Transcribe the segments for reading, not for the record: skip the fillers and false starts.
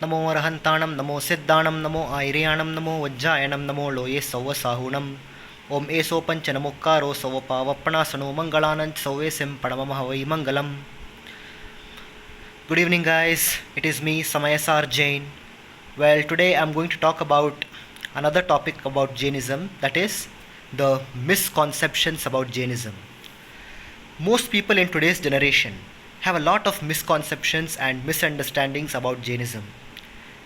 नमो अरहंताणं नमो सिद्धाणं नमो आयर्याणं नमो वज्जायणं नमो लोये सौवसाहुणम् ओम एसो पंच नमोक्कारो सौ पावपणासनो Mangalanand सौवे SIM पणमः why Mangalam. Good evening, guys. It is me, Samayasar Jain. Well, today I'm going to talk about another topic about Jainism, that is the misconceptions about Jainism. Most people in today's generation have a lot of misconceptions and misunderstandings about Jainism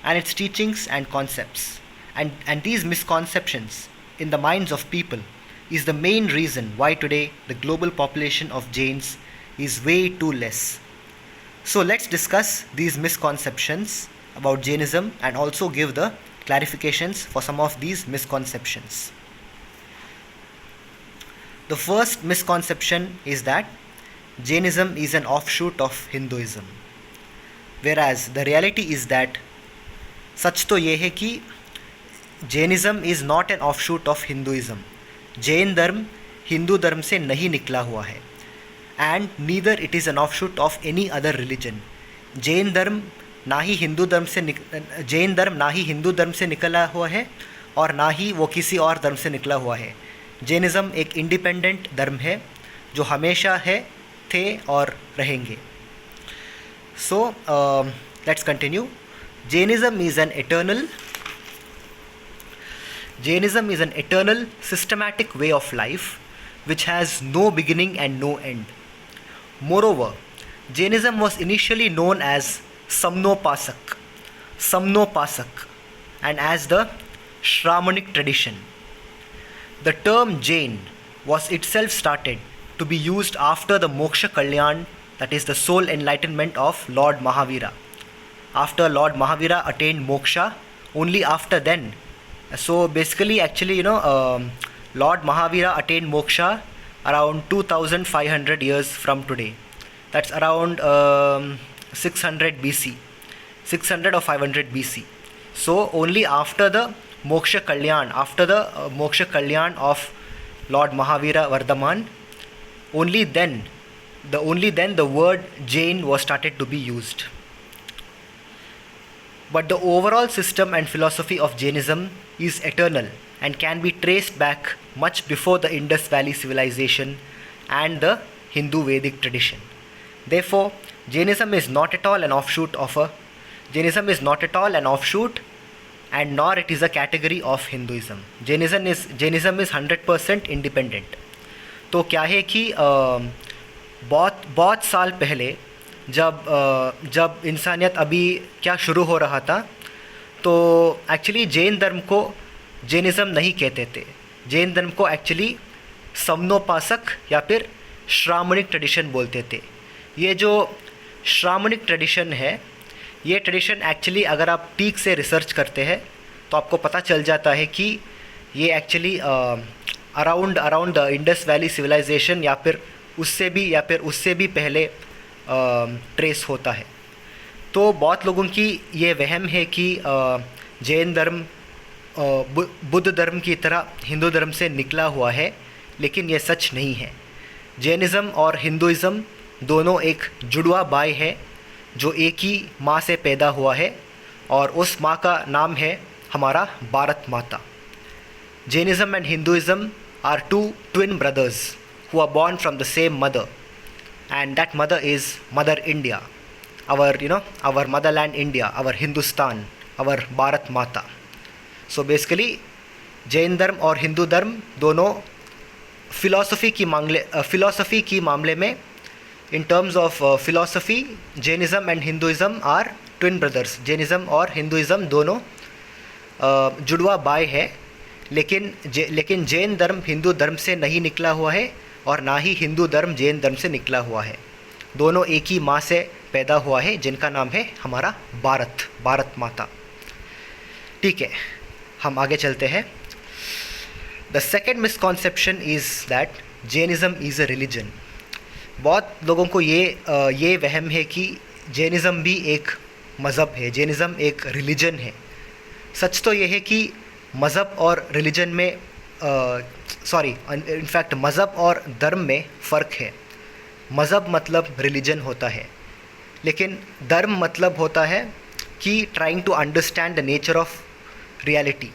and its teachings and concepts. And these misconceptions in the minds of people is the main reason why today the global population of Jains is way too less. So let's discuss these misconceptions about Jainism and also give the clarifications for some of these misconceptions. The first misconception is that Jainism is an offshoot of Hinduism, whereas the reality is that सच तो ये है कि Jainism is not an offshoot of Hinduism. Jain धर्म हिंदू धर्म से नहीं निकला हुआ है and neither it is an offshoot of any other religion. Jain धर्म ना ही हिंदू धर्म से निकला हुआ है और ना ही वो किसी और धर्म से निकला हुआ है. जैनिज़्म एक इंडिपेंडेंट धर्म है जो हमेशा है, थे और रहेंगे. So let's continue. Jainism is an eternal systematic way of life which has no beginning and no end. Moreover, Jainism was initially known as Samnopasak and as the Shramanic tradition. The term Jain was itself started to be used after the Moksha Kalyan, that is the soul enlightenment of Lord Mahavira. After Lord Mahavira attained moksha, only after then. So basically, actually, Lord Mahavira attained moksha around 2500 years from today. That's around 600 BC, 600 or 500 BC. So only after the Moksha Kalyan, of Lord Mahavira Vardhaman, only then the word Jain was started to be used. But the overall system and philosophy of Jainism is eternal and can be traced back much before the Indus Valley civilization and the Hindu Vedic tradition. Therefore, Jainism is not at all an offshoot and nor it is a category of Hinduism. Jainism is 100% independent. तो क्या है कि बहुत साल पहले जब इंसानियत अभी क्या शुरू हो रहा था, तो एक्चुअली जैन धर्म को जैनिज़्म नहीं कहते थे. जैन धर्म को एक्चुअली समनोपासक या फिर श्रामणिक ट्रेडिशन बोलते थे. ये जो श्रामणिक ट्रेडिशन है, ये ट्रेडिशन एक्चुअली अगर आप ठीक से रिसर्च करते हैं तो आपको पता चल जाता है कि ये actually around the Indus valley civilisation या फिर उससे भी पहले ट्रेस होता है. तो बहुत लोगों की ये वहम है कि जैन धर्म बुद्ध धर्म की तरह हिंदू धर्म से निकला हुआ है, लेकिन ये सच नहीं है. जैनिज़्म और हिंदुइज़्म दोनों एक जुड़वा भाई है जो एक ही माँ से पैदा हुआ है और उस माँ का नाम है हमारा Bharat Mata. Jainism and Hinduism are two twin brothers who are born from the same mother, and that mother is Mother India, our motherland India, our Hindustan, our Bharat Mata. So basically Jain धर्म और हिंदू धर्म दोनों फिलॉसफी की मामले में, in terms of philosophy, Jainism and Hinduism are twin brothers. Jainism और Hinduism दोनों जुड़वा भाई है, लेकिन जैन धर्म हिंदू धर्म से नहीं निकला हुआ है और ना ही हिंदू धर्म जैन धर्म से निकला हुआ है. दोनों एक ही माँ से पैदा हुआ है जिनका नाम है हमारा भारत माता. ठीक है, हम आगे चलते हैं. The second misconception is that Jainism is a religion. बहुत लोगों को ये वहम है कि जैनिज़्म भी एक मज़हब है, जैनिज़्म एक रिलीजन है. सच तो ये है कि मज़हब और रिलीजन में इनफैक्ट मज़हब और धर्म में फ़र्क है. मज़हब मतलब रिलीजन होता है, लेकिन धर्म मतलब होता है कि trying to understand the nature of reality.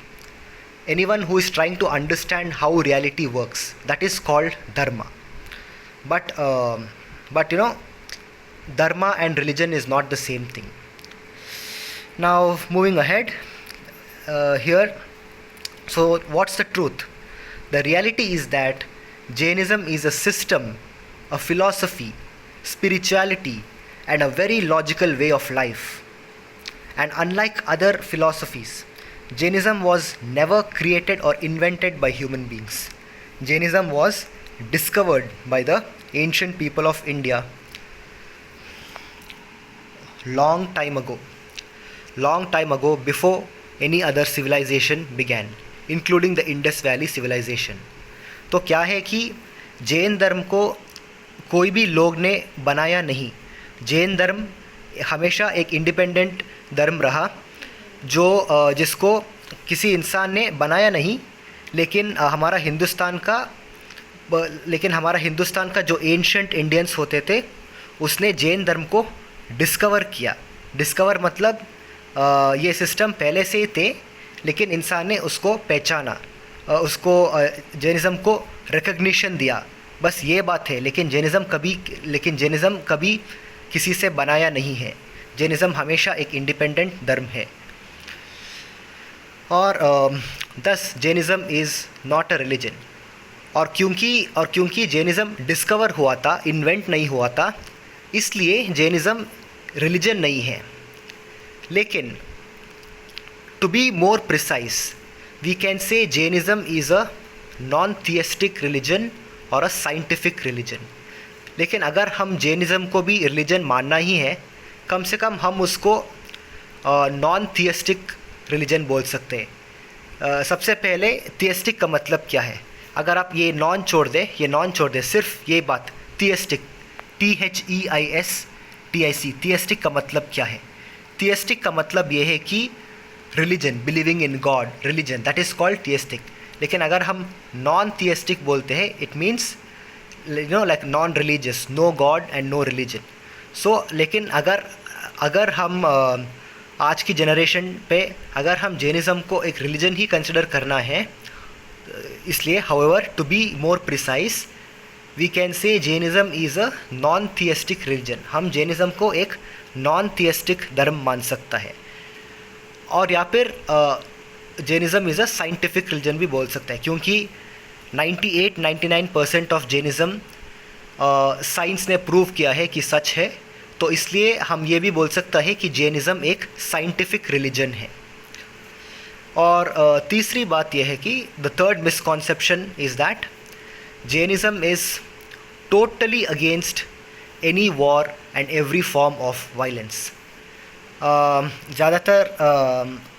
Anyone who is trying to understand how reality works, that is called dharma. But dharma and religion is not the same thing. Now moving ahead here. So what's the truth? The reality is that Jainism is a system, a philosophy, spirituality, and a very logical way of life. And unlike other philosophies, Jainism was never created or invented by human beings. Jainism was discovered by the ancient people of India long time ago before any other civilization began, including the Indus Valley civilization. तो क्या है कि जैन धर्म को कोई भी लोग ने बनाया नहीं. जैन धर्म हमेशा एक इंडिपेंडेंट धर्म रहा जो जिसको किसी इंसान ने बनाया नहीं, लेकिन हमारा हिंदुस्तान का जो एंशंट इंडियंस होते थे उसने जैन धर्म को डिस्कवर किया. डिस्कवर मतलब ये सिस्टम पहले से ही थे, लेकिन इंसान ने उसको पहचाना, उसको जैनिज़्म को रिकग्निशन दिया. बस ये बात है. लेकिन जैनिज़्म कभी किसी से बनाया नहीं है. जैनिज़्म हमेशा एक इंडिपेंडेंट धर्म है. और दस Jainism is not a religion. और क्योंकि जैनिज़्म डिस्कवर हुआ था, इन्वेंट नहीं हुआ था, इसलिए जैनिज़्म रिलीजन नहीं है. लेकिन to be more precise, we can say Jainism is a non theistic religion और अ साइंटिफिक रिलीजन. लेकिन अगर हम जैनिज़्म को भी रिलीजन मानना ही है, कम से कम हम उसको नॉन थियस्टिक रिलीजन बोल सकते हैं. सबसे पहले थियस्टिक का मतलब क्या है? अगर आप ये नॉन छोड़ दें, सिर्फ ये बात थियस्टिक, THEISTIC, थियस्टिक का मतलब क्या है? थियस्टिक का मतलब ये है कि religion, believing in God, religion, that is called theistic. लेकिन अगर हम नॉन थियस्टिक बोलते हैं, it means like non religious, no God and no religion. So लेकिन अगर हम आज की जनरेशन पे अगर हम जैनिज़्म को एक रिलीजन ही कंसिडर करना है, इसलिए however to be more precise we can say Jainism is a non theistic religion. हम जैनिज़्म को एक नॉन थियस्टिक धर्म मान सकता है. और या फिर Jainism is a scientific religion भी बोल सकता है, क्योंकि 98-99% ऑफ जैनिज़्म साइंस ने प्रूव किया है कि सच है. तो इसलिए हम ये भी बोल सकता है कि जैनिज़्म एक साइंटिफिक रिलीजन है. और तीसरी बात यह है कि the third misconception is that Jainism is totally against any war and every form of violence. ज़्यादातर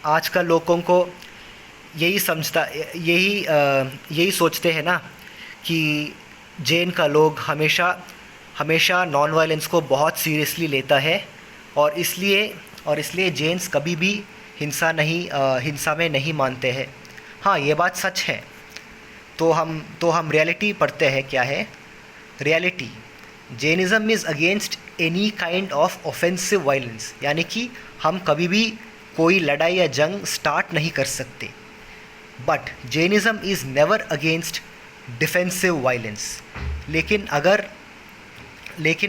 आजकल लोगों को यही सोचते हैं ना कि जैन का लोग हमेशा नॉन वायलेंस को बहुत सीरियसली लेता है, और इसलिए जैन्स कभी भी हिंसा में नहीं मानते हैं. हाँ, ये बात सच है. तो हम रियलिटी पढ़ते हैं. क्या है reality? Jainism is against any kind of offensive violence, यानी कि हम कभी भी कोई लड़ाई या जंग स्टार्ट नहीं कर सकते. But Jainism is never against defensive violence. लेकिन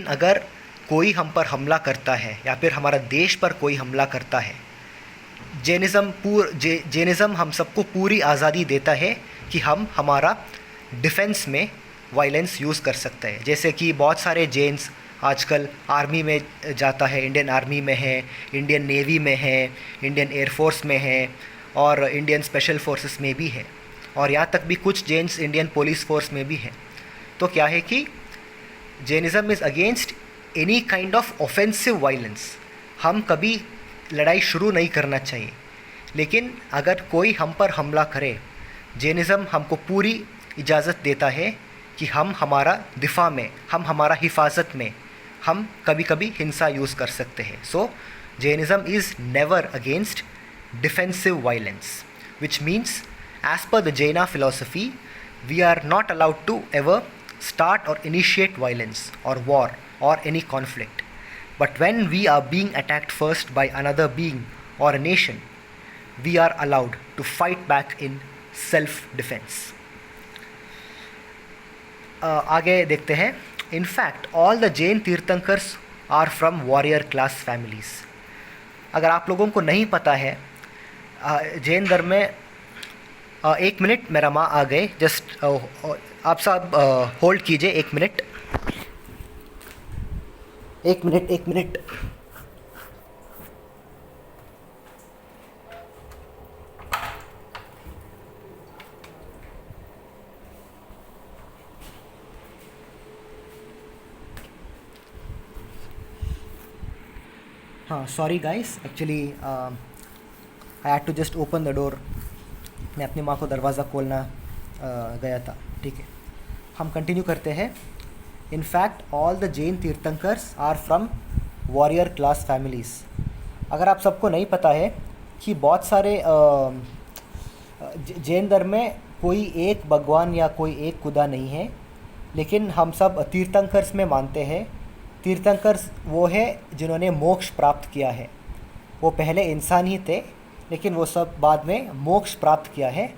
अगर कोई हम पर हमला करता है या फिर हमारा देश पर कोई हमला करता है, जैनिज़्म हम सबको पूरी आज़ादी देता है कि हम हमारा डिफेंस में वायलेंस यूज़ कर सकते हैं. जैसे कि बहुत सारे जैन्स आजकल आर्मी में जाता है, इंडियन आर्मी में है, इंडियन नेवी में है, इंडियन एयरफोर्स में है, और इंडियन स्पेशल फोर्सेस में भी है, और यहाँ तक भी कुछ जैन्स इंडियन पुलिस फोर्स में भी है. तो क्या है कि Jainism is against any kind of offensive violence. हम कभी लड़ाई शुरू नहीं करना चाहिए. लेकिन अगर कोई हम पर हमला करे, जैनिज़्म हमको पूरी इजाज़त देता है कि हम हमारा दिफा में, हम हमारा हिफाजत में हम कभी कभी हिंसा यूज़ कर सकते हैं. So Jainism is never against defensive violence, which means as per the Jaina philosophy we are not allowed to ever start or initiate violence or war or any conflict. But when we are being attacked first by another being or a nation, we are allowed to fight back in self defense. आगे देखते हैं. In fact, all the Jain tirthankaras are from warrior class families. अगर आप लोगों को नहीं पता है, जैन धर्म में, एक मिनट, मेरा माँ आ गए, जस्ट आप सब होल्ड कीजिए एक मिनट. एक मिनट. हाँ, sorry guys, actually I had to just open the door. मैं अपनी माँ को दरवाज़ा खोलना गया था. ठीक है, हम कंटिन्यू करते हैं. In fact all the Jain tirthankars are from warrior class families. अगर आप सबको नहीं पता है कि बहुत सारे जैन धर्म में कोई एक भगवान या कोई एक खुदा नहीं है, लेकिन हम सब तीर्थंकर्स में मानते हैं. तीर्थंकर्स वो है जिन्होंने मोक्ष प्राप्त किया है. वो पहले इंसान ही थे, लेकिन वो सब बाद में मोक्ष प्राप्त किया है,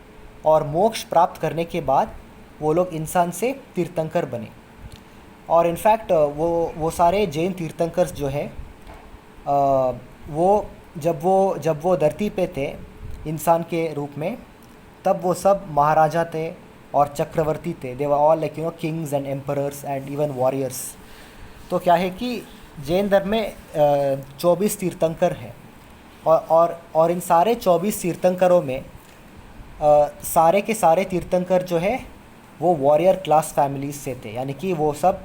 और मोक्ष प्राप्त करने के बाद वो लोग इंसान से तीर्थंकर बने. और इनफैक्ट वो सारे जैन तीर्थंकर्स जो है, वो जब वो धरती पे थे इंसान के रूप में, तब वो सब महाराजा थे और चक्रवर्ती थे. They were all like kings and emperors and even warriors. तो क्या है कि जैन धर्म में 24 तीर्थंकर हैं, और इन सारे 24 तीर्थंकरों में सारे के सारे तीर्थंकर जो है वो वॉरियर क्लास फैमिलीज से थे. यानी कि वो सब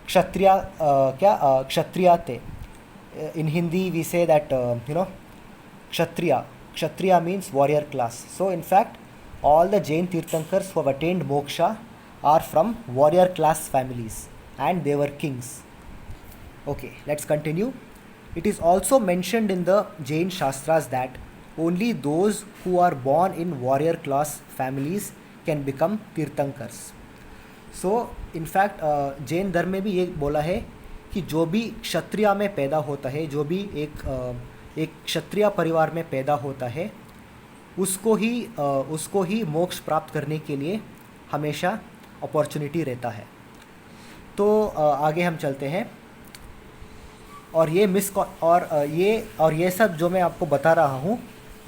क्षत्रिय थे. In Hindi we say that kshatriya means warrior class. So in fact all the Jain Tirthankars who have attained moksha are from warrior class families, and they were kings. Okay, let's continue. It is also mentioned in the Jain Shastras that only those who are born in warrior class families can become Tirthankars. So, in fact, Jain धर्म में भी ये बोला है कि जो भी क्षत्रिय में पैदा होता है, जो भी एक क्षत्रिय परिवार में पैदा होता है, उसको ही मोक्ष प्राप्त करने के लिए हमेशा अपॉर्चुनिटी रहता है. तो आगे हम चलते हैं. और ये सब जो मैं आपको बता रहा हूँ,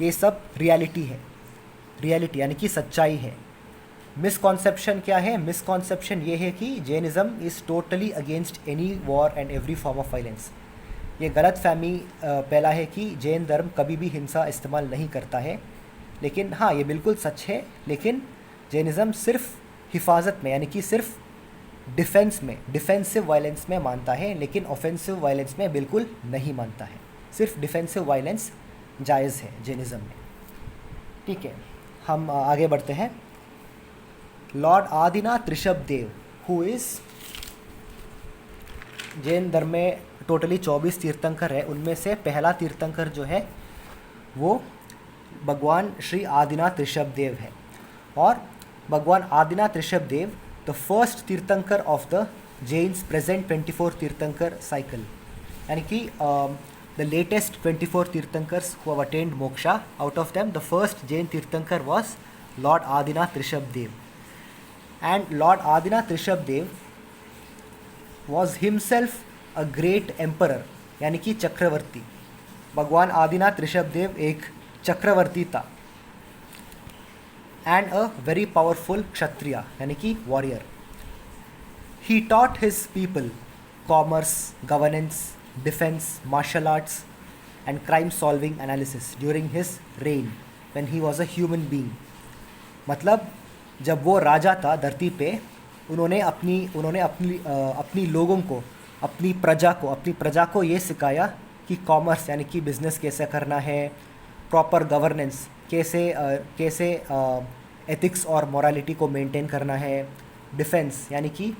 ये सब रियलिटी है. रियलिटी यानी कि सच्चाई है. मिसकॉन्सेप्शन क्या है? मिसकॉन्सेप्शन ये है कि Jainism is totally against any war and every form of violence. ये गलत फहमी पहला है कि जैन धर्म कभी भी हिंसा इस्तेमाल नहीं करता है. लेकिन हाँ, ये बिल्कुल सच है. लेकिन जैनिज़्म सिर्फ हिफाजत में, यानी कि सिर्फ डिफेंसिव वायलेंस में मानता है, लेकिन ऑफेंसिव वायलेंस में बिल्कुल नहीं मानता है. सिर्फ डिफेंसिव वायलेंस जायज़ है जैनिज़्म में. ठीक है, हम आगे बढ़ते हैं. Lord Adinath Rishabhdev, who is, Jain धर्म में टोटली 24 तीर्थंकर है. उनमें से पहला तीर्थंकर जो है वो भगवान श्री आदिनाथ ऋषभदेव है. और भगवान Adinath Rishabhdev the first tirthankar of the Jains present 24 tirthankar cycle. यानी कि the latest 24 tirthankars who have attend moksha. Out of them the first Jain tirthankar was lord Adinath Rishabhdev. And lord Adinath Rishabhdev was himself a great emperor, यानी कि चक्रवर्ती. भगवान आदिनाथ ऋषभदेव एक चक्रवर्ती था. And a very powerful kshatriya, यानी कि warrior. He taught his people commerce, governance, defence, martial arts and crime solving analysis during his reign when he was a human being. मतलब जब वो राजा था धरती पे, उन्होंने अपनी लोगों को, अपनी प्रजा को ये सिखाया कि कॉमर्स यानी कि बिज़नेस कैसे करना है, प्रॉपर गवर्नेंस कैसे एथिक्स और मोरालिटी को मेंटेन करना है, डिफेंस यानी कि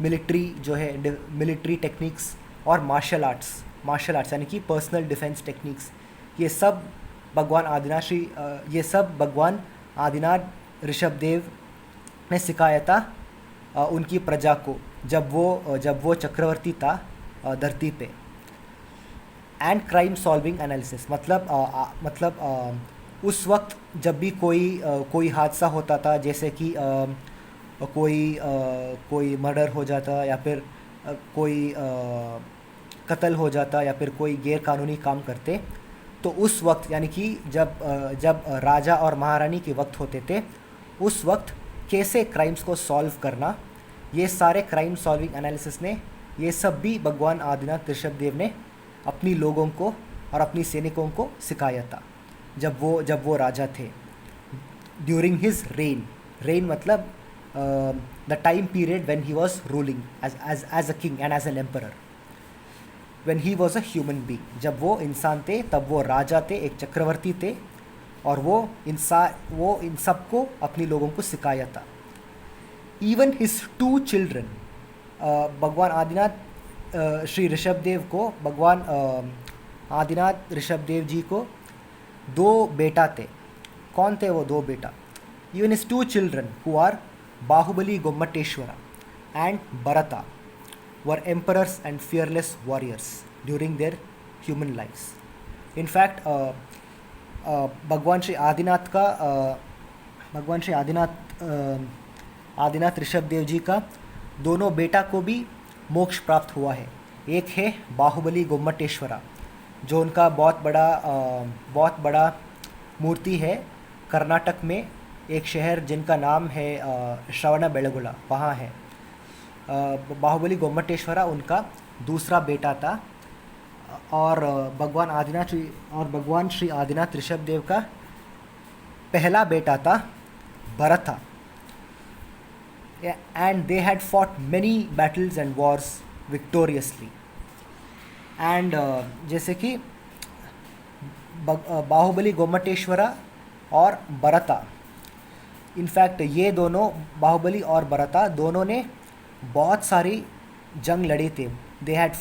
मिलिट्री जो है, मिलिट्री टेक्निक्स, और मार्शल आर्ट्स यानी कि पर्सनल डिफेंस टेक्निक्स. ये सब भगवान आदिनाथ ऋषभदेव ने सिखाया था उनकी प्रजा को, जब वो चक्रवर्ती था धरती पे. एंड क्राइम सॉल्विंग एनालिसिस, उस वक्त जब भी कोई हादसा होता था, जैसे कि कोई मर्डर हो जाता, या फिर कोई कत्ल हो जाता, या फिर कोई गैर कानूनी काम करते, तो उस वक्त यानी कि जब राजा और महारानी के वक्त होते थे, उस वक्त कैसे क्राइम्स को सॉल्व करना, ये सारे क्राइम सॉल्विंग एनालिसिस ने, ये सब भी भगवान आदिनाथ ऋषभदेव ने अपनी लोगों को और अपनी सैनिकों को सिखाया था जब वो राजा थे, ड्यूरिंग हिज रेन मतलब the time period when he was ruling as a king and as an emperor, when he was a human being. जब वो इंसान थे तब वो राजा थे, एक चक्रवर्ती थे, और वो इन सबको अपनी लोगों को सिखाया था। इवन हिज 2 चिल्ड्रन, भगवान आदिनाथ श्री ऋषभदेव को, भगवान आदिनाथ ऋषभदेव जी को 2 बेटा थे। कौन थे वो 2 बेटा? Even his 2 children who are Bahubali Gomateshwara and Bharata were emperors and fearless warriors during their human lives. In fact, भगवान श्री आदिनाथ ऋषभदेव जी का दोनों बेटा को भी मोक्ष प्राप्त हुआ है। एक है बाहुबली गोमटेश्वरा, जो उनका बहुत बड़ा मूर्ति है कर्नाटक में, एक शहर जिनका नाम है श्रवणबेळगोला, वहाँ है। बाहुबली गोमटेश्वरा उनका दूसरा बेटा था, और भगवान श्री आदिनाथ ऋषभदेव का पहला बेटा था Bharata. And they had fought many battles and wars victoriously. And जैसे कि बाहुबली गोमटेश्वरा और भरता, इनफैक्ट ये दोनों, बाहुबली और भरता दोनों ने बहुत सारी जंग लड़ी थे। They had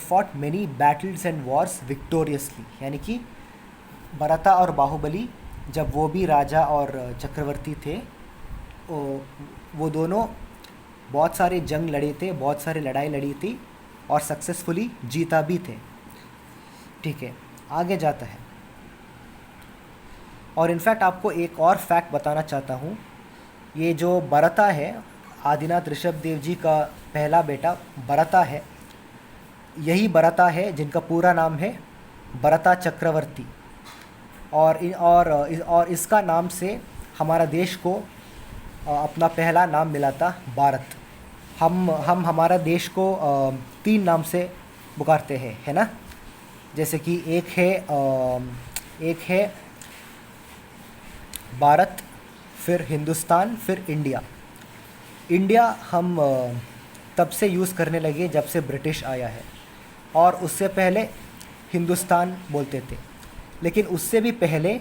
fought many battles and wars victoriously, यानी कि भरता और बाहुबली जब वो भी राजा और चक्रवर्ती थे, वो दोनों बहुत सारे जंग लड़े थे, बहुत सारी लड़ाई लड़ी थी, और सक्सेसफुली जीता भी थे। ठीक है, आगे जाता है। और इनफैक्ट आपको एक और फैक्ट बताना चाहता हूँ। ये जो भरता है, आदिनाथ ऋषभदेव जी का पहला बेटा भरता है, यही भरता है जिनका पूरा नाम है भरता चक्रवर्ती, और इसका नाम से हमारा देश को अपना पहला नाम मिला था, भारत। हम हमारा देश को 3 नाम से पुकारते हैं, है ना? जैसे कि एक है भारत, फिर हिंदुस्तान, फिर इंडिया। इंडिया हम तब से यूज़ करने लगे जब से ब्रिटिश आया है, और उससे पहले हिंदुस्तान बोलते थे। लेकिन उससे भी पहले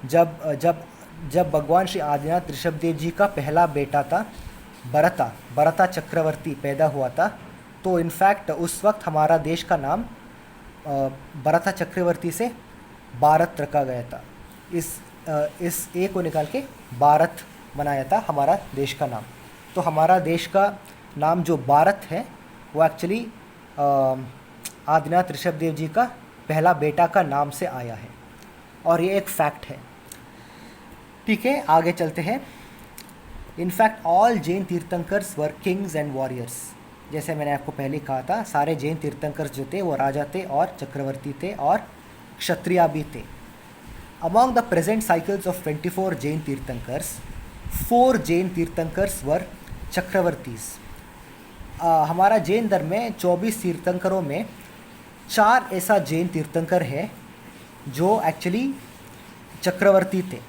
जब भगवान श्री आदिनाथ ऋषभदेव जी का पहला बेटा था भरता चक्रवर्ती पैदा हुआ था, तो इनफैक्ट उस वक्त हमारा देश का नाम भरता चक्रवर्ती से भारत रखा गया था। इस ए को निकाल के भारत बनाया था हमारा देश का नाम। तो हमारा देश का नाम जो भारत है, वो एक्चुअली आदिनाथ ऋषभदेव जी का पहला बेटा का नाम से आया है, और ये एक फैक्ट है। ठीक है, आगे चलते हैं। In fact all Jain tirthankars were kings and warriors. जैसे मैंने आपको पहले कहा था, सारे जैन तीर्थंकर्स जो थे वो राजा थे और चक्रवर्ती थे और क्षत्रिय भी थे। Among the present cycles of 24 Jain tirthankars, 4 Jain tirthankars were chakravartis. हमारा जैन धर्म में 24 तीर्थंकरों में 4 ऐसा जैन तीर्थंकर है जो एक्चुअली चक्रवर्ती थे।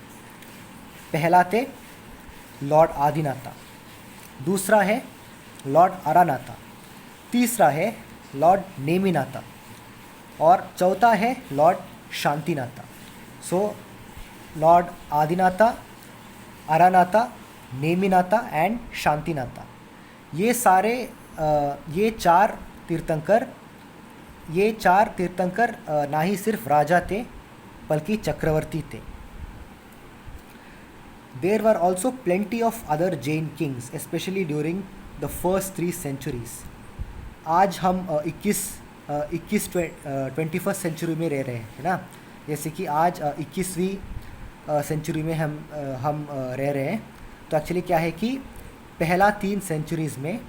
पहला थे लॉर्ड आदिनाथा, दूसरा है लॉर्ड अरानाथा, तीसरा है लॉर्ड नेमिनाथा, और चौथा है लॉर्ड शांतिनाथा। सो लॉर्ड आदिनाथा, अरानाथा, नेमिनाथा एंड शांतिनाथा, ये चार तीर्थंकर ना ही सिर्फ राजा थे बल्कि चक्रवर्ती थे। There were also plenty of other Jain kings, especially during the first 3 centuries. आज हम 21 21 21st सेंचुरी में रह रहे हैं, है ना। जैसे कि आज 21वीं सेंचुरी में हम रह रहे हैं। तो एक्चुअली क्या है कि पहला 3 सेंचुरीज़ में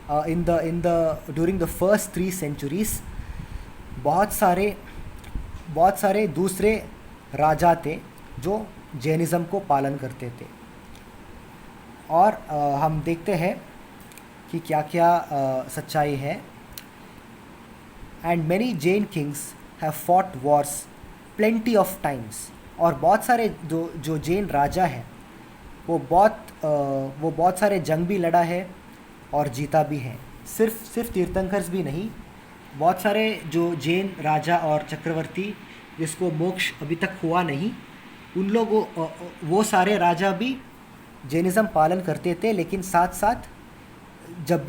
ड्यूरिंग द फर्स्ट 3 सेंचुरीज़ बहुत सारे दूसरे राजा थे जो जैनिज़्म को पालन करते थे। और हम देखते हैं कि क्या क्या सच्चाई है। And many Jain Kings have fought Wars plenty of times. और बहुत सारे जो जैन राजा हैं वो बहुत सारे जंग भी लड़ा है और जीता भी है। सिर्फ तीर्थंकर्स भी नहीं, बहुत सारे जो जैन राजा और चक्रवर्ती जिसको मोक्ष अभी तक हुआ नहीं, उन लोगों वो सारे राजा भी जैनिज़्म पालन करते थे, लेकिन साथ साथ जब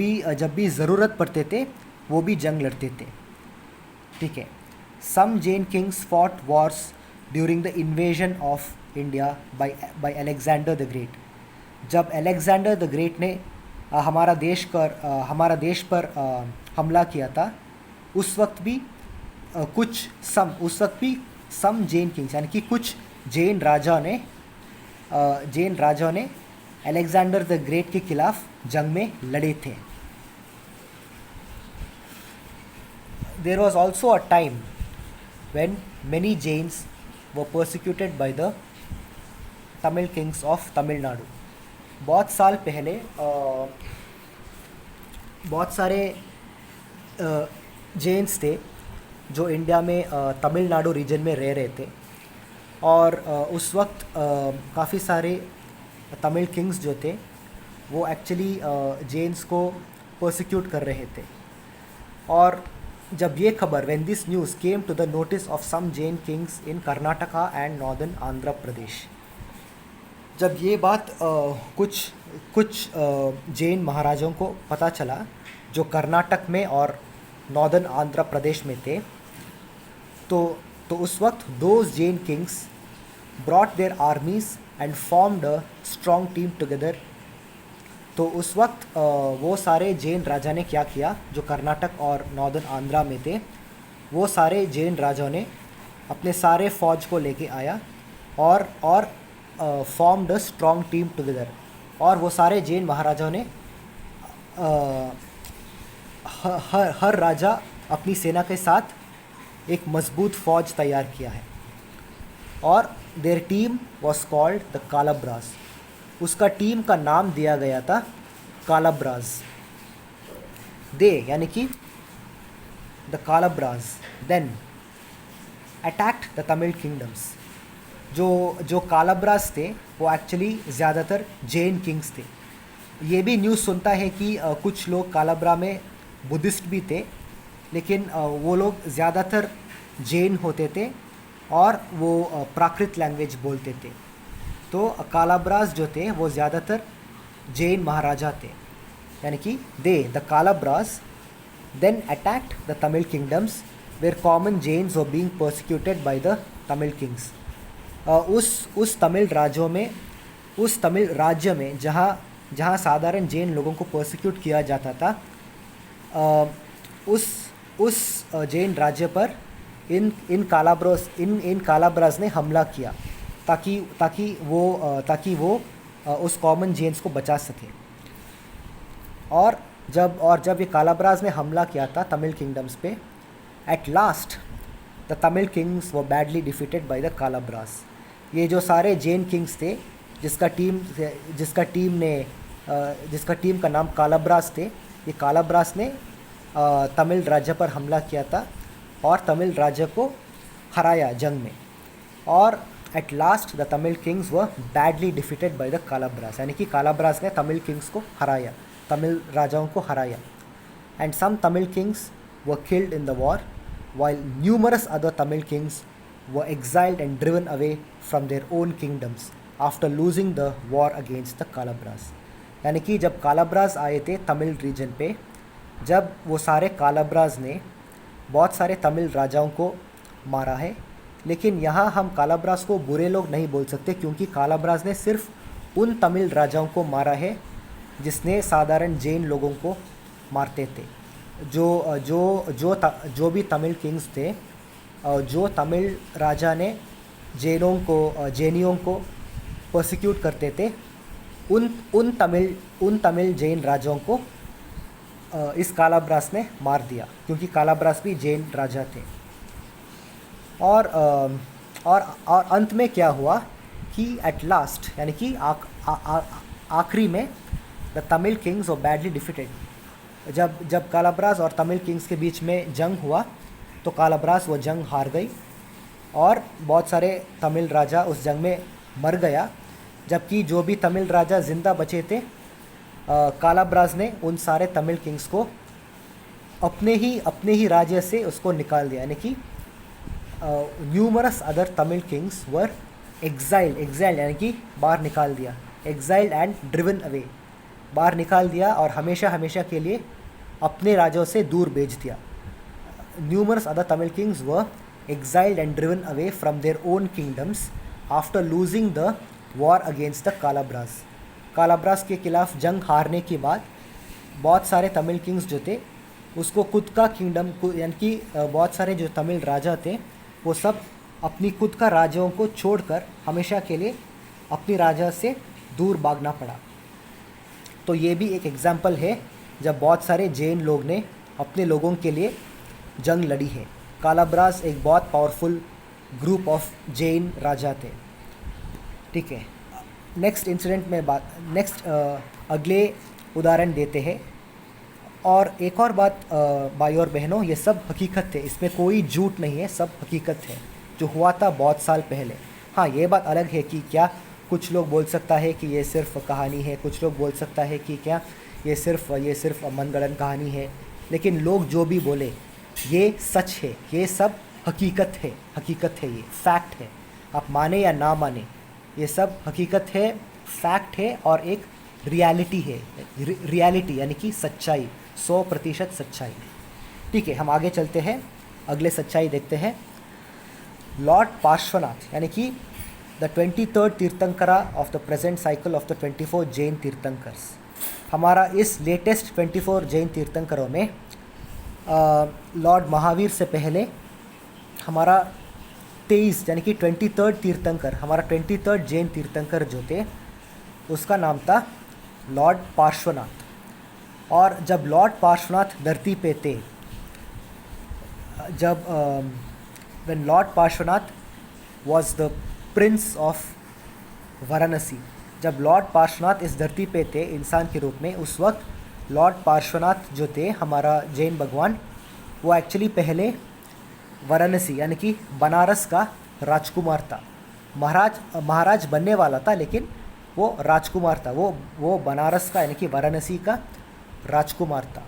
भी ज़रूरत पड़ते थे वो भी जंग लड़ते थे। ठीक है। Some Jain kings fought wars during the invasion of India by Alexander the great. जब अलेक्जेंडर द ग्रेट ने हमारा देश पर हमला किया था, उस वक्त भी सम जैन किंग्स यानी कि कुछ जैन राजाओं ने अलेक्जेंडर द ग्रेट के खिलाफ जंग में लड़े थे। There was also a time when many Jains were persecuted by the Tamil kings of Tamil Nadu. बहुत साल पहले बहुत सारे जैन्स थे जो इंडिया में तमिलनाडु रीजन में रह रहे थे। और उस वक्त काफ़ी सारे तमिल किंग्स जो थे वो एक्चुअली जैन्स को पर्सिक्यूट कर रहे थे। और जब ये खबर when this news came to the notice of some Jain kings in Karnataka and northern Andhra Pradesh, जब ये बात कुछ जैन महाराजाओं को पता चला जो कर्नाटक में और नॉर्दर्न आंध्र प्रदेश में थे, तो उस वक्त those Jain Kings brought there आर्मीज and formed a strong team together. तो उस वक्त वो सारे जैन राजा ने क्या किया, जो कर्नाटक और नॉर्दर्न आंध्रा में थे, वो सारे जैन राजाओं ने अपने सारे फौज को लेके आया और formed a strong team together. और वो सारे जैन महाराजाओं ने हर राजा अपनी सेना के साथ एक मजबूत फौज तैयार किया है। और their team was called the Kalabhras. उसका टीम का नाम दिया गया था कालाब्राज। दे यानी कि the Kalabhras then attacked the Tamil kingdoms. जो कालाब्राज थे वो एक्चुअली ज़्यादातर जैन किंग्स थे। ये भी न्यूज़ सुनता है कि कुछ लोग कालाब्रा में बुद्धिस्ट भी थे, लेकिन वो लोग ज़्यादातर जैन होते थे और वो प्राकृत लैंग्वेज बोलते थे। तो कालाब्राज जो थे वो ज़्यादातर जैन महाराजा थे, यानी कि the Kalabhras then attacked the Tamil kingdoms where common Jains were being persecuted by the Tamil kings. उस तमिल राज्य में जहाँ साधारण जैन लोगों को पर्सिक्यूट किया जाता था, उस जैन राज्य पर इन कालाब्राज ने हमला किया ताकि वो उस कॉमन जैन्स को बचा सके। और जब ये कालाब्राज ने हमला किया था तमिल किंगडम्स पे, at last the Tamil kings were badly defeated by the Kalabhras. ये जो सारे जैन किंग्स थे जिसका टीम का नाम कालाब्राज थे, ये कालाब्राज ने तमिल राज्य पर हमला किया था और तमिल राज्य को हराया जंग में। और at last the Tamil kings were badly defeated by the Kalabhras, यानी कि कालाब्राज ने तमिल किंग्स को हराया, तमिल राजाओं को हराया। And some Tamil kings were killed in the war while numerous other Tamil kings were exiled and driven away from their own kingdoms after losing the war against the Kalabras। यानी कि जब कालाब्राज आए थे तमिल रीजन पे, जब वो सारे कालाब्राज ने बहुत सारे तमिल राजाओं को मारा है, लेकिन यहाँ हम कालाब्राज को बुरे लोग नहीं बोल सकते, क्योंकि कालाब्राज ने सिर्फ उन तमिल राजाओं को मारा है जिसने साधारण जैन लोगों को मारते थे, जो भी तमिल किंग्स थे, जो तमिल राजा ने जैनियों को प्रोसिक्यूट करते थे, उन तमिल जैन राजाओं को इस कालाब्रास ने मार दिया, क्योंकि कालाब्रास भी जैन राजा थे। और अंत में क्या हुआ कि एट लास्ट, यानी कि आखिरी में the Tamil kings were badly defeated. जब कालाब्रास और तमिल किंग्स के बीच में जंग हुआ तो कालाब्रास वो जंग हार गई और बहुत सारे तमिल राजा उस जंग में मर गया, जबकि जो भी तमिल राजा ज़िंदा बचे थे, कालाब्रास ने उन सारे तमिल किंग्स को अपने ही राज्य से उसको निकाल दिया। यानी कि न्यूमरस अदर तमिल किंग्स वर एग्जाइल्ड यानी कि बाहर निकाल दिया, एग्जाइल्ड एंड ड्रिवन अवे, बाहर निकाल दिया और हमेशा के लिए अपने राज्यों से दूर भेज दिया। Numerous other Tamil kings were exiled and driven away from their own kingdoms after losing the war against the Kalabras। कालाब्रास के खिलाफ जंग हारने के बाद बहुत सारे तमिल किंग्स जो थे उसको खुद का किंगडम, यानी कि बहुत सारे जो तमिल राजा थे वो सब अपनी खुद का राज्यों को छोड़कर हमेशा के लिए अपनी राजा से दूर भागना पड़ा। तो ये भी एक एग्जाम्पल है जब बहुत सारे जैन लोग ने अपने लोगों के लिए जंग लड़ी है। कालाब्रास एक बहुत पावरफुल ग्रुप ऑफ जैन राजा थे। ठीक है, नेक्स्ट इंसिडेंट में अगले उदाहरण देते हैं। और एक और बात भाई और बहनों, ये सब हकीकत है, इसमें कोई झूठ नहीं है, सब हकीकत है जो हुआ था बहुत साल पहले। हाँ, ये बात अलग है कि क्या कुछ लोग बोल सकता है कि ये सिर्फ कहानी है, कुछ लोग बोल सकता है कि क्या ये सिर्फ मनगढ़ंत कहानी है, लेकिन लोग जो भी बोले ये सच है, ये सब हकीकत है, ये फैक्ट है। आप माने या ना माने, ये सब हकीकत है, फैक्ट है और एक रियलिटी है। रियलिटी यानी कि सच्चाई, 100% सच्चाई। ठीक है, हम आगे चलते हैं, अगले सच्चाई देखते हैं। लॉर्ड पार्श्वनाथ यानी कि the 23rd tirthankara of the present cycle of the 24 Jain tirthankars. हमारा इस लेटेस्ट 24 जैन तीर्थंकरों में लॉर्ड महावीर से पहले हमारा 23 यानी कि 23rd तीर्थंकर, हमारा 23rd जैन तीर्थंकर जो थे उसका नाम था लॉर्ड पार्श्वनाथ। और जब लॉर्ड पार्श्वनाथ धरती पे थे, जब when Lord Parshvanath was the Prince of Varanasi, जब लॉर्ड पार्श्वनाथ इस धरती पे थे इंसान के रूप में, उस वक्त लॉर्ड पार्श्वनाथ जो थे हमारा जैन भगवान, वो एक्चुअली पहले वाराणसी यानी कि बनारस का राजकुमार था। महाराज बनने वाला था, लेकिन वो राजकुमार था, वो बनारस का यानी कि वाराणसी का राजकुमार था।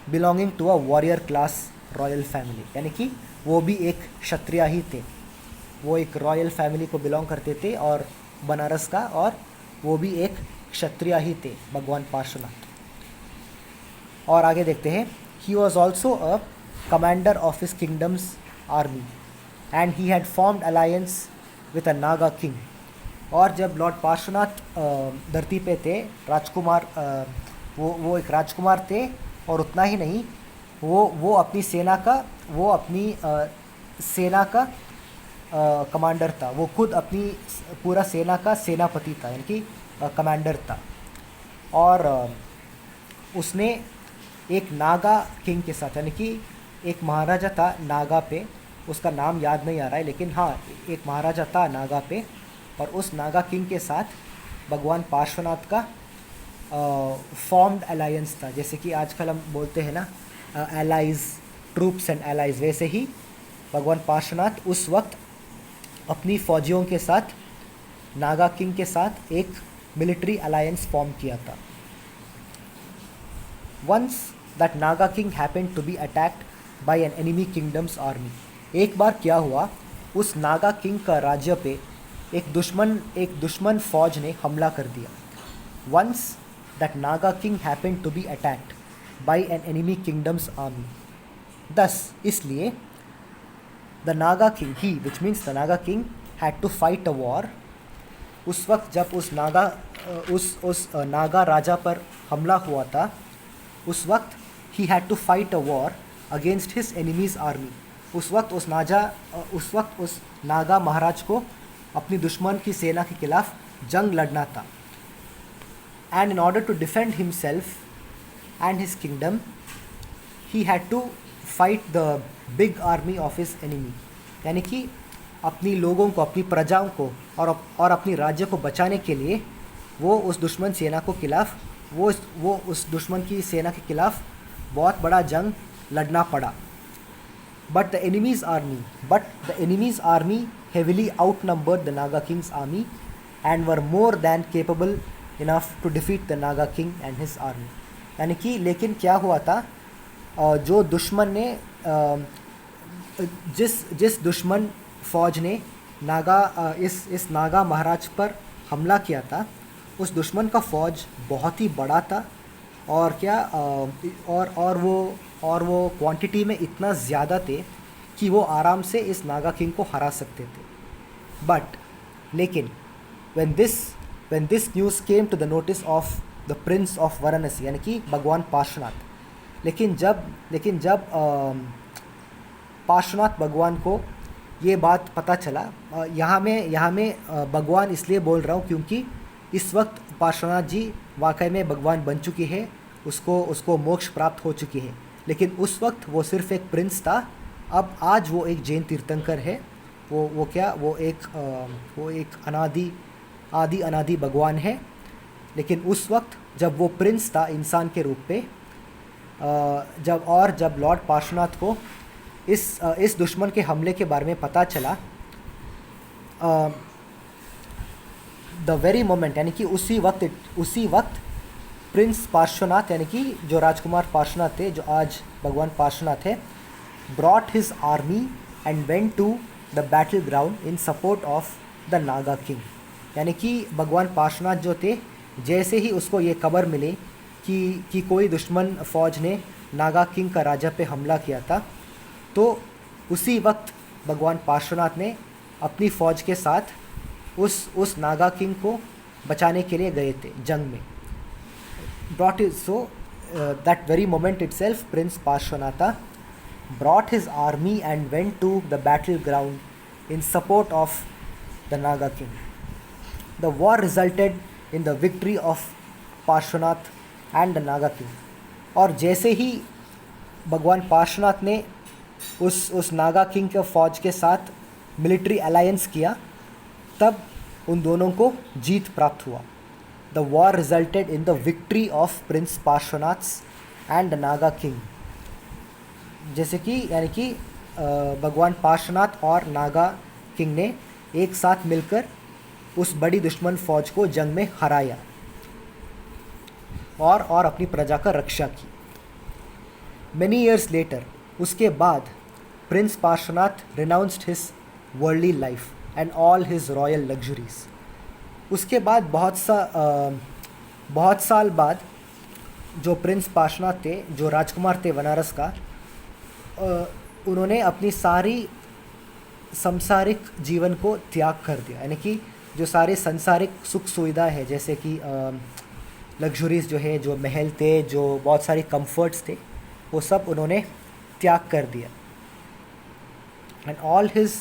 Belonging to a warrior class royal family, यानी कि वो भी एक क्षत्रिय ही थे, वो एक रॉयल फैमिली को बिलोंग करते थे और बनारस का, और वो भी एक क्षत्रिय ही थे भगवान पार्श्वनाथ। और आगे देखते हैं, ही was also a commander of his kingdoms army and he had formed alliance with a Naga king. और जब लॉर्ड पार्श्वनाथ धरती पे थे, राजकुमार, वो एक राजकुमार थे, और उतना ही नहीं, वो अपनी सेना का कमांडर था, वो खुद अपनी पूरा सेना का सेनापति था, यानी कि कमांडर था। और उसने एक नागा किंग के साथ, यानी कि एक महाराजा था नागा पे, उसका नाम याद नहीं आ रहा है, लेकिन हाँ एक महाराजा था नागा पे, और उस नागा किंग के साथ भगवान पार्श्वनाथ का फॉर्म्ड अलायंस था। जैसे कि आजकल हम बोलते हैं ना एलाइज, ट्रूप्स एंड एलाइज, वैसे ही भगवान पार्श्वनाथ उस वक्त अपनी फौजियों के साथ नागा किंग के साथ एक मिलिट्री अलायंस फॉर्म किया था। Once that Naga king happened to be attacked by an enemy kingdom's army। एक बार क्या हुआ, उस नागा किंग का राज्य पे एक दुश्मन फौज ने हमला कर दिया। Once that Naga king happened to be attacked by an enemy kingdom's army। thus इसलिए the Naga king, he which means the Naga king had to fight a war। उस वक्त जब उस नागा राजा पर हमला हुआ था, उस वक्त he had to fight a war against his enemy's army. उस वक्त उस नागा महाराज को अपनी दुश्मन की सेना के खिलाफ जंग लड़ना था। And in order to defend himself and his kingdom he had to fight the big army of his enemy. यानी कि अपनी लोगों को, अपनी प्रजाओं को और अपनी राज्य को बचाने के लिए वो उस दुश्मन सेना को खिलाफ वो उस दुश्मन की सेना के खिलाफ बहुत बड़ा जंग लड़ना पड़ा। But the enemies army heavily outnumbered the Naga king's army and were more than capable enough to defeat the Naga king and his army। यानी कि लेकिन क्या हुआ था, जो दुश्मन ने जिस दुश्मन फौज ने इस नागा महाराज पर हमला किया था, उस दुश्मन का फौज बहुत ही बड़ा था और क्या और वो क्वांटिटी में इतना ज़्यादा थे कि वो आराम से इस नागा किंग को हरा सकते थे। बट लेकिन when this news came to the notice of the prince of Varanasi, यानी कि भगवान पार्श्वनाथ, लेकिन जब पार्श्वनाथ भगवान को ये बात पता चला, यहाँ में भगवान इसलिए बोल रहा हूँ क्योंकि इस वक्त पार्श्वनाथ जी वाकई में भगवान बन चुकी है, उसको मोक्ष प्राप्त हो चुकी है। लेकिन उस वक्त वो सिर्फ एक प्रिंस था। अब आज वो एक जैन तीर्थंकर है। वो एक अनादि भगवान है। लेकिन उस वक्त जब वो प्रिंस था इंसान के रूप में, जब लॉर्ड पार्श्वनाथ को इस दुश्मन के हमले के बारे में पता चला, द वेरी मोमेंट, यानी कि उसी वक्त प्रिंस पार्श्वनाथ, यानी कि जो राजकुमार पार्श्वनाथ थे, जो आज भगवान पार्श्वनाथ है, brought his army and went to the battle ground in support of the Naga king. यानी कि भगवान पार्श्वनाथ जो थे, जैसे ही उसको ये खबर मिली कि कोई दुश्मन फौज ने नागा किंग का राजा पे हमला किया था, तो उसी वक्त भगवान पार्श्वनाथ ने अपनी फ़ौज के साथ उस नागा किंग को बचाने के लिए गए थे जंग में। That very moment itself, Prince Parshvanatha brought his army and went to the battleground in support of the Naga king. The war resulted in the victory of Parshvanath and the Naga king। और जैसे ही भगवान पार्श्वनाथ ने उस Naga king के फौज के साथ military alliance किया, तब उन दोनों को जीत प्राप्त हुआ। The war resulted in the victory of Prince Parshvanath and the Naga king। जैसे कि यानी कि भगवान पार्श्वनाथ और नागा किंग ने एक साथ मिलकर उस बड़ी दुश्मन फौज को जंग में हराया और अपनी प्रजा का रक्षा की। Many years later, उसके बाद Prince Parshvanath renounced his worldly life and all his royal luxuries। उसके बाद बहुत साल बाद जो प्रिंस पार्श्वनाथ थे, जो राजकुमार थे बनारस का, उन्होंने अपनी सारी सांसारिक जीवन को त्याग कर दिया। यानी कि जो सारे सांसारिक सुख सुविधा है, जैसे कि लग्जरीज जो है, जो महल थे, जो बहुत सारे कंफर्ट्स थे, वो सब उन्होंने त्याग कर दिया। एंड ऑल हिज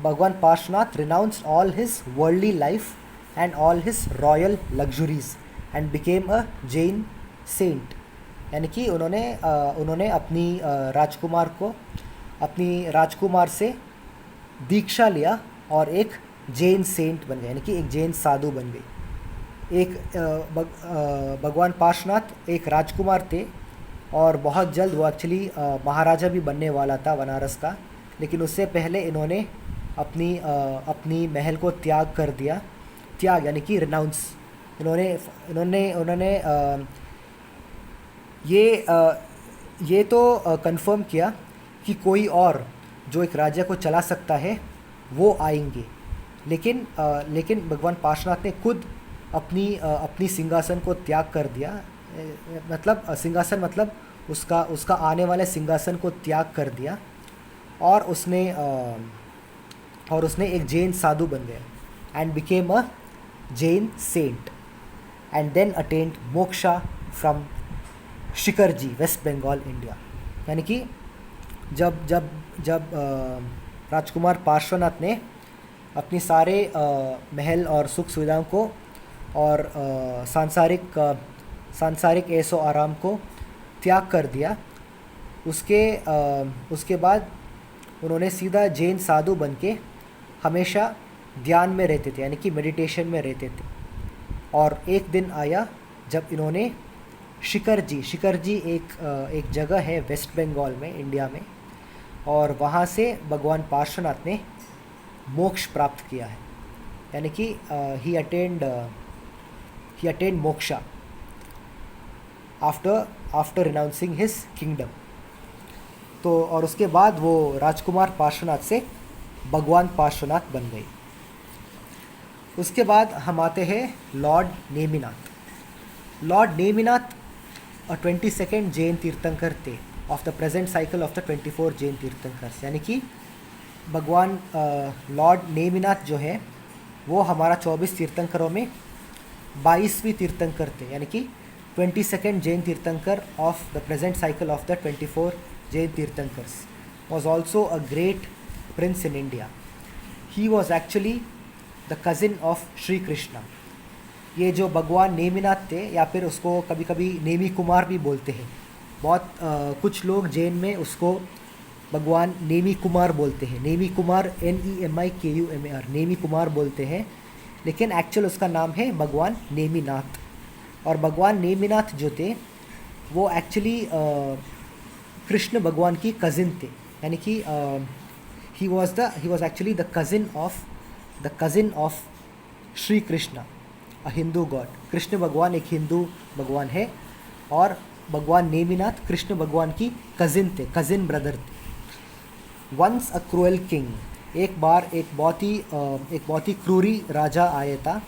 भगवान Parshvanath renounced all his worldly life and all his royal luxuries and became a Jain saint। यानी कि उन्होंने अपनी राजकुमार से दीक्षा लिया और एक जैन सेंट बन गए, यानी कि एक जैन साधु बन गए। भगवान पार्श्वनाथ एक राजकुमार थे और बहुत जल्द वो एक्चुअली महाराजा भी बनने वाला था बनारस का, लेकिन उससे पहले इन्होंने अपनी महल को त्याग कर दिया। त्याग यानी कि रिनाउंस। इन्होंने ये तो कंफर्म किया कि कोई और जो एक राज्य को चला सकता है वो आएंगे, लेकिन भगवान पार्श्वनाथ ने खुद अपनी सिंहासन को त्याग कर दिया। मतलब सिंहासन मतलब उसका आने वाले सिंहासन को त्याग कर दिया और उसने एक जैन साधु बन गया and became a Jain saint and then attend moksha from Shikharji, West Bengal, India. यानी कि जब जब जब राजकुमार पार्श्वनाथ ने अपनी सारे महल और सुख सुविधाओं को और सांसारिक ऐशो आराम को त्याग कर दिया, उसके बाद उन्होंने सीधा जैन साधु बन के हमेशा ध्यान में रहते थे, यानी कि मेडिटेशन में रहते थे। और एक दिन आया जब इन्होंने शिखरजी एक जगह है वेस्ट बंगाल में, इंडिया में, और वहाँ से भगवान पार्श्वनाथ ने मोक्ष प्राप्त किया है। यानी कि he attend moksha after renouncing his kingdom. तो और उसके बाद वो राजकुमार पार्श्वनाथ से भगवान पार्श्वनाथ बन गई। उसके बाद हम आते हैं lord Neminath. Lord Neminath 22nd Jain tirthankar थे of the present cycle of the 24 Jain tirthankars. यानी कि भगवान लॉर्ड नेमिनाथ जो है वो हमारा 24 तीर्थंकरों में 22वीं तीर्थंकर थे। यानी कि 22nd Jain tirthankar of the present cycle of the 24 Jain tirthankars was also a great prince in India. He was actually the cousin of Shri Krishna. ये जो भगवान नेमिनाथ थे, या फिर उसको कभी कभी नेमी कुमार भी बोलते हैं, बहुत कुछ लोग जैन में उसको भगवान नेमी कुमार बोलते हैं। नेमी कुमार NEMIKUMAR, नेमी कुमार बोलते हैं, लेकिन एक्चुअल उसका नाम है भगवान नेमिनाथ। और भगवान नेमिनाथ जो थे वो एक्चुअली कृष्ण भगवान की कज़िन थे। यानी कि he was actually the cousin of Shri Krishna, a Hindu God. Krishna भगवान एक हिंदू भगवान है और भगवान नेमिनाथ कृष्ण भगवान की कज़िन ब्रदर थे। वंस अ क्रूएल किंग, एक बार एक बहुत ही क्रूरी राजा आया था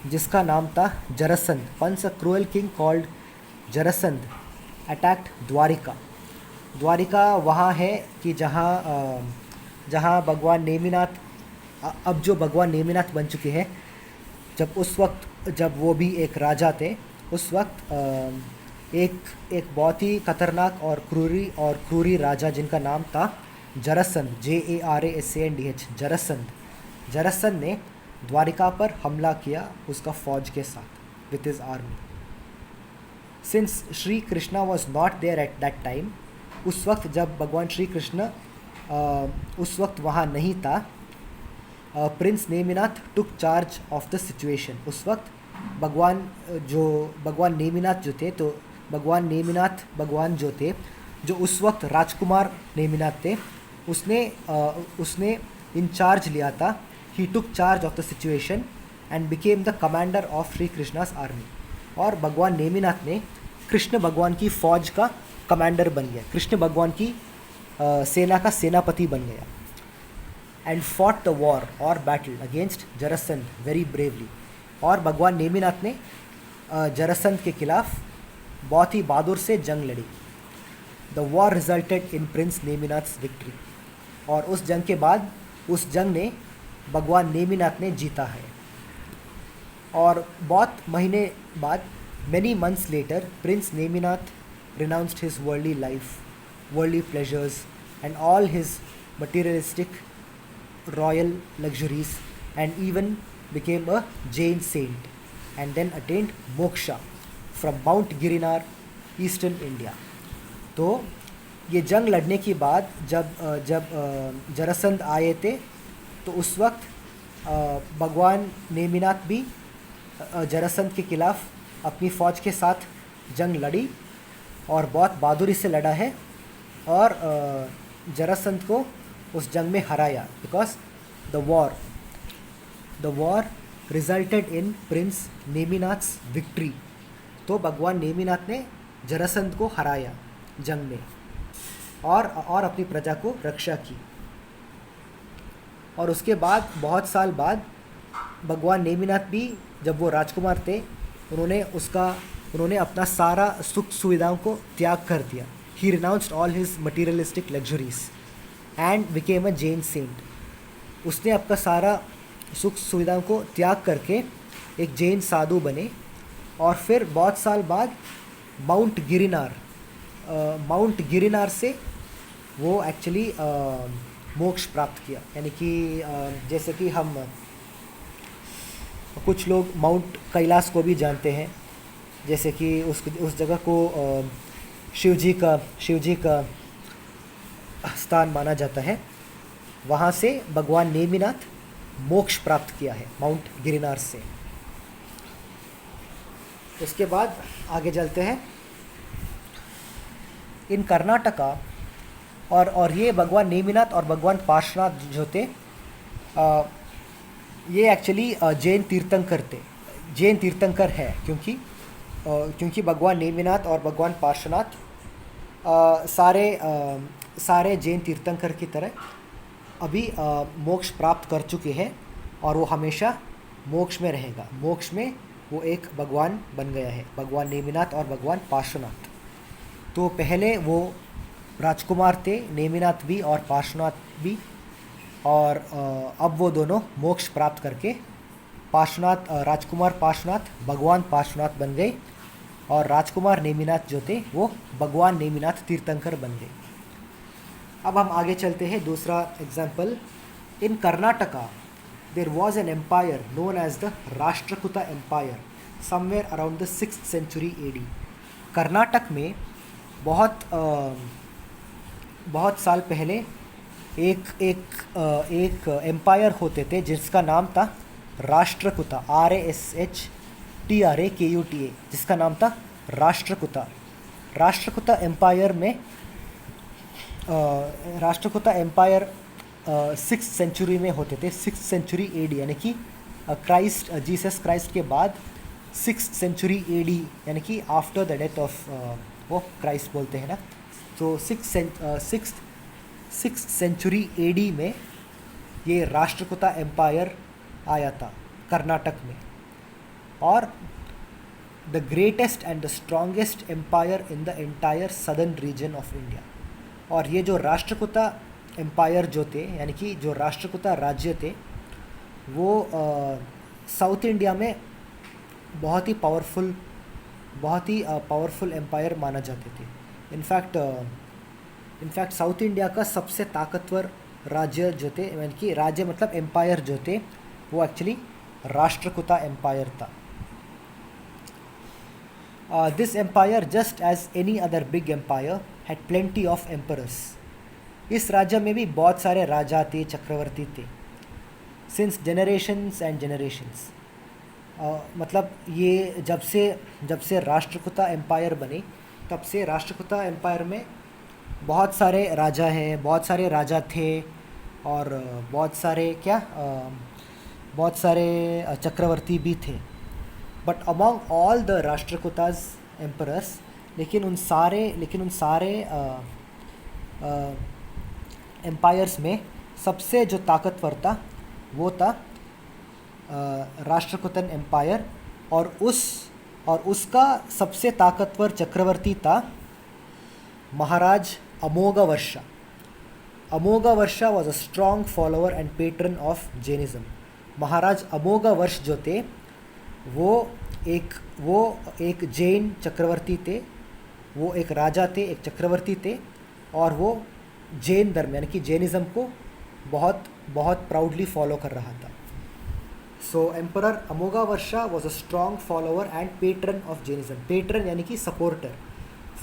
जिसका नाम था Jarasandh. Once a cruel king called Jarasandh attacked Dwarika. Dwarika वहाँ है कि जहाँ भगवान नेमिनाथ, अब जो भगवान नेमिनाथ बन चुके हैं, जब वो भी एक राजा थे, उस वक्त एक बहुत ही खतरनाक और क्रूरी राजा जिनका नाम था जरासंध, JARASANDH, जरासंध ने द्वारिका पर हमला किया उसका फौज के साथ, with his army. Since Shri Krishna was not there at that time, उस वक्त जब भगवान श्री कृष्ण उस वक्त वहाँ नहीं था, Prince Neminath took charge of the situation. उस वक्त भगवान नेमिनाथ जो थे, तो भगवान नेमिनाथ भगवान जो थे, जो उस वक्त राजकुमार नेमिनाथ थे, उसने इन चार्ज लिया था। He took charge of the situation and became the commander of Shri Krishna's army. और भगवान नेमिनाथ ने कृष्ण भगवान की फ़ौज का कमांडर बन गया, कृष्ण भगवान की सेना का सेनापति बन गया। एंड फॉट द वॉर और battle against Jarasandh very bravely. और भगवान नेमिनाथ ने जरासंध के खिलाफ बहुत ही बहादुर से जंग लड़ी। The war resulted in prince Neminath's victory. और उस जंग के बाद, उस जंग ने भगवान नेमिनाथ ने जीता है। और बहुत महीने बाद, many months later, Prince Neminath renounced his worldly life, worldly pleasures, and all his materialistic royal luxuries, and even became a Jain saint, and then attained moksha from Mount Girinar, eastern India. तो ये जंग लड़ने के बाद जब जरासंध आए थे, तो उस वक्त भगवान नेमिनाथ भी जरासंध के खिलाफ अपनी फ़ौज के साथ जंग लड़ी और बहुत बहादुरी से लड़ा है, और जरासंध को उस जंग में हराया। Because the war resulted in prince Neminath's victory. तो भगवान नेमिनाथ ने जरासंध को हराया जंग में और अपनी प्रजा को रक्षा की। और उसके बाद बहुत साल बाद भगवान नेमिनाथ भी, जब वो राजकुमार थे, उन्होंने अपना सारा सुख सुविधाओं को त्याग कर दिया। He renounced all his materialistic luxuries and became a Jain saint. उसने अपना सारा सुख सुविधाओं को त्याग करके एक जैन साधु बने। और फिर बहुत साल बाद माउंट गिरिनार से वो एक्चुअली मोक्ष प्राप्त किया। यानी कि जैसे कि हम कुछ लोग माउंट कैलाश को भी जानते हैं, जैसे कि उस जगह को शिव जी का स्थान माना जाता है। वहाँ से भगवान नेमिनाथ मोक्ष प्राप्त किया है माउंट गिरिनार से। उसके बाद आगे चलते हैं। इन कर्नाटका और ये भगवान नेमिनाथ और भगवान पार्श्वनाथ जो थे, ये एक्चुअली जैन तीर्थंकर है, क्योंकि भगवान नेमिनाथ और भगवान पार्श्वनाथ सारे जैन तीर्थंकर की तरह अभी मोक्ष प्राप्त कर चुके हैं और वो हमेशा मोक्ष में रहेगा। मोक्ष में वो एक भगवान बन गया है, भगवान नेमिनाथ और भगवान पार्श्वनाथ। तो पहले वो राजकुमार थे, नेमिनाथ भी और पार्श्वनाथ भी, और अब वो दोनों मोक्ष प्राप्त करके राजकुमार पार्श्वनाथ भगवान पार्श्वनाथ बन गए, और राजकुमार नेमिनाथ जो थे वो भगवान नेमिनाथ तीर्थंकर बन गए। अब हम आगे चलते हैं। दूसरा example, in Karnataka there was an empire known as the Rashtrakuta empire somewhere around the 6th century AD। Karnataka में बहुत साल पहले एक एम्पायर होते थे जिसका नाम था राष्ट्रकूता, RASHTRAKUTA, जिसका नाम था राष्ट्रकूता। राष्ट्रकूता एम्पायर 6th century में होते थे, 6th century AD, यानी कि जीसस क्राइस्ट के बाद 6th century AD, यानी कि आफ्टर द डेथ ऑफ वो क्राइस्ट बोलते हैं ना। तो 6th century AD में ये राष्ट्रकूता एम्पायर आया था कर्नाटक में, और the greatest and the strongest empire in the entire southern region of India. और ये जो राष्ट्रकूता एम्पायर जो थे, यानी कि जो राष्ट्रकूता राज्य थे, वो साउथ इंडिया में बहुत ही पावरफुल एम्पायर माना जाते थे। इनफैक्ट साउथ इंडिया का सबसे ताकतवर राज्य जो थे, यानी कि राज्य मतलब एम्पायर जो थे, वो एक्चुअली राष्ट्रकूता एम्पायर था। This empire just as any other big empire had plenty of emperors. इस राज्य में भी बहुत सारे राजा थे, चक्रवर्ती थे, सिंस जनरेशंस एंड जनरेशंस। मतलब ये जब से राष्ट्रकूता एम्पायर बने, तब से राष्ट्रकूता एम्पायर में बहुत सारे राजा थे, और बहुत सारे चक्रवर्ती भी थे। But among all the Rashtrakutas emperors, लेकिन उन सारे एम्पायर्स में सबसे जो ताकतवर था वो था राष्ट्रकूतन एम्पायर, और उसका सबसे ताकतवर चक्रवर्ती था महाराज अमोघवर्षा। अमोघवर्षा was a strong follower and patron of Jainism. महाराज अमोघवर्ष जो थे वो एक जैन चक्रवर्ती थे, वो एक राजा थे, एक चक्रवर्ती थे, और वो जैन धर्म यानी कि जैनिज्म को बहुत प्राउडली फॉलो कर रहा था। So emperor Amoghavarsha was a strong follower and patron of Jainism. Patron यानी कि सपोर्टर,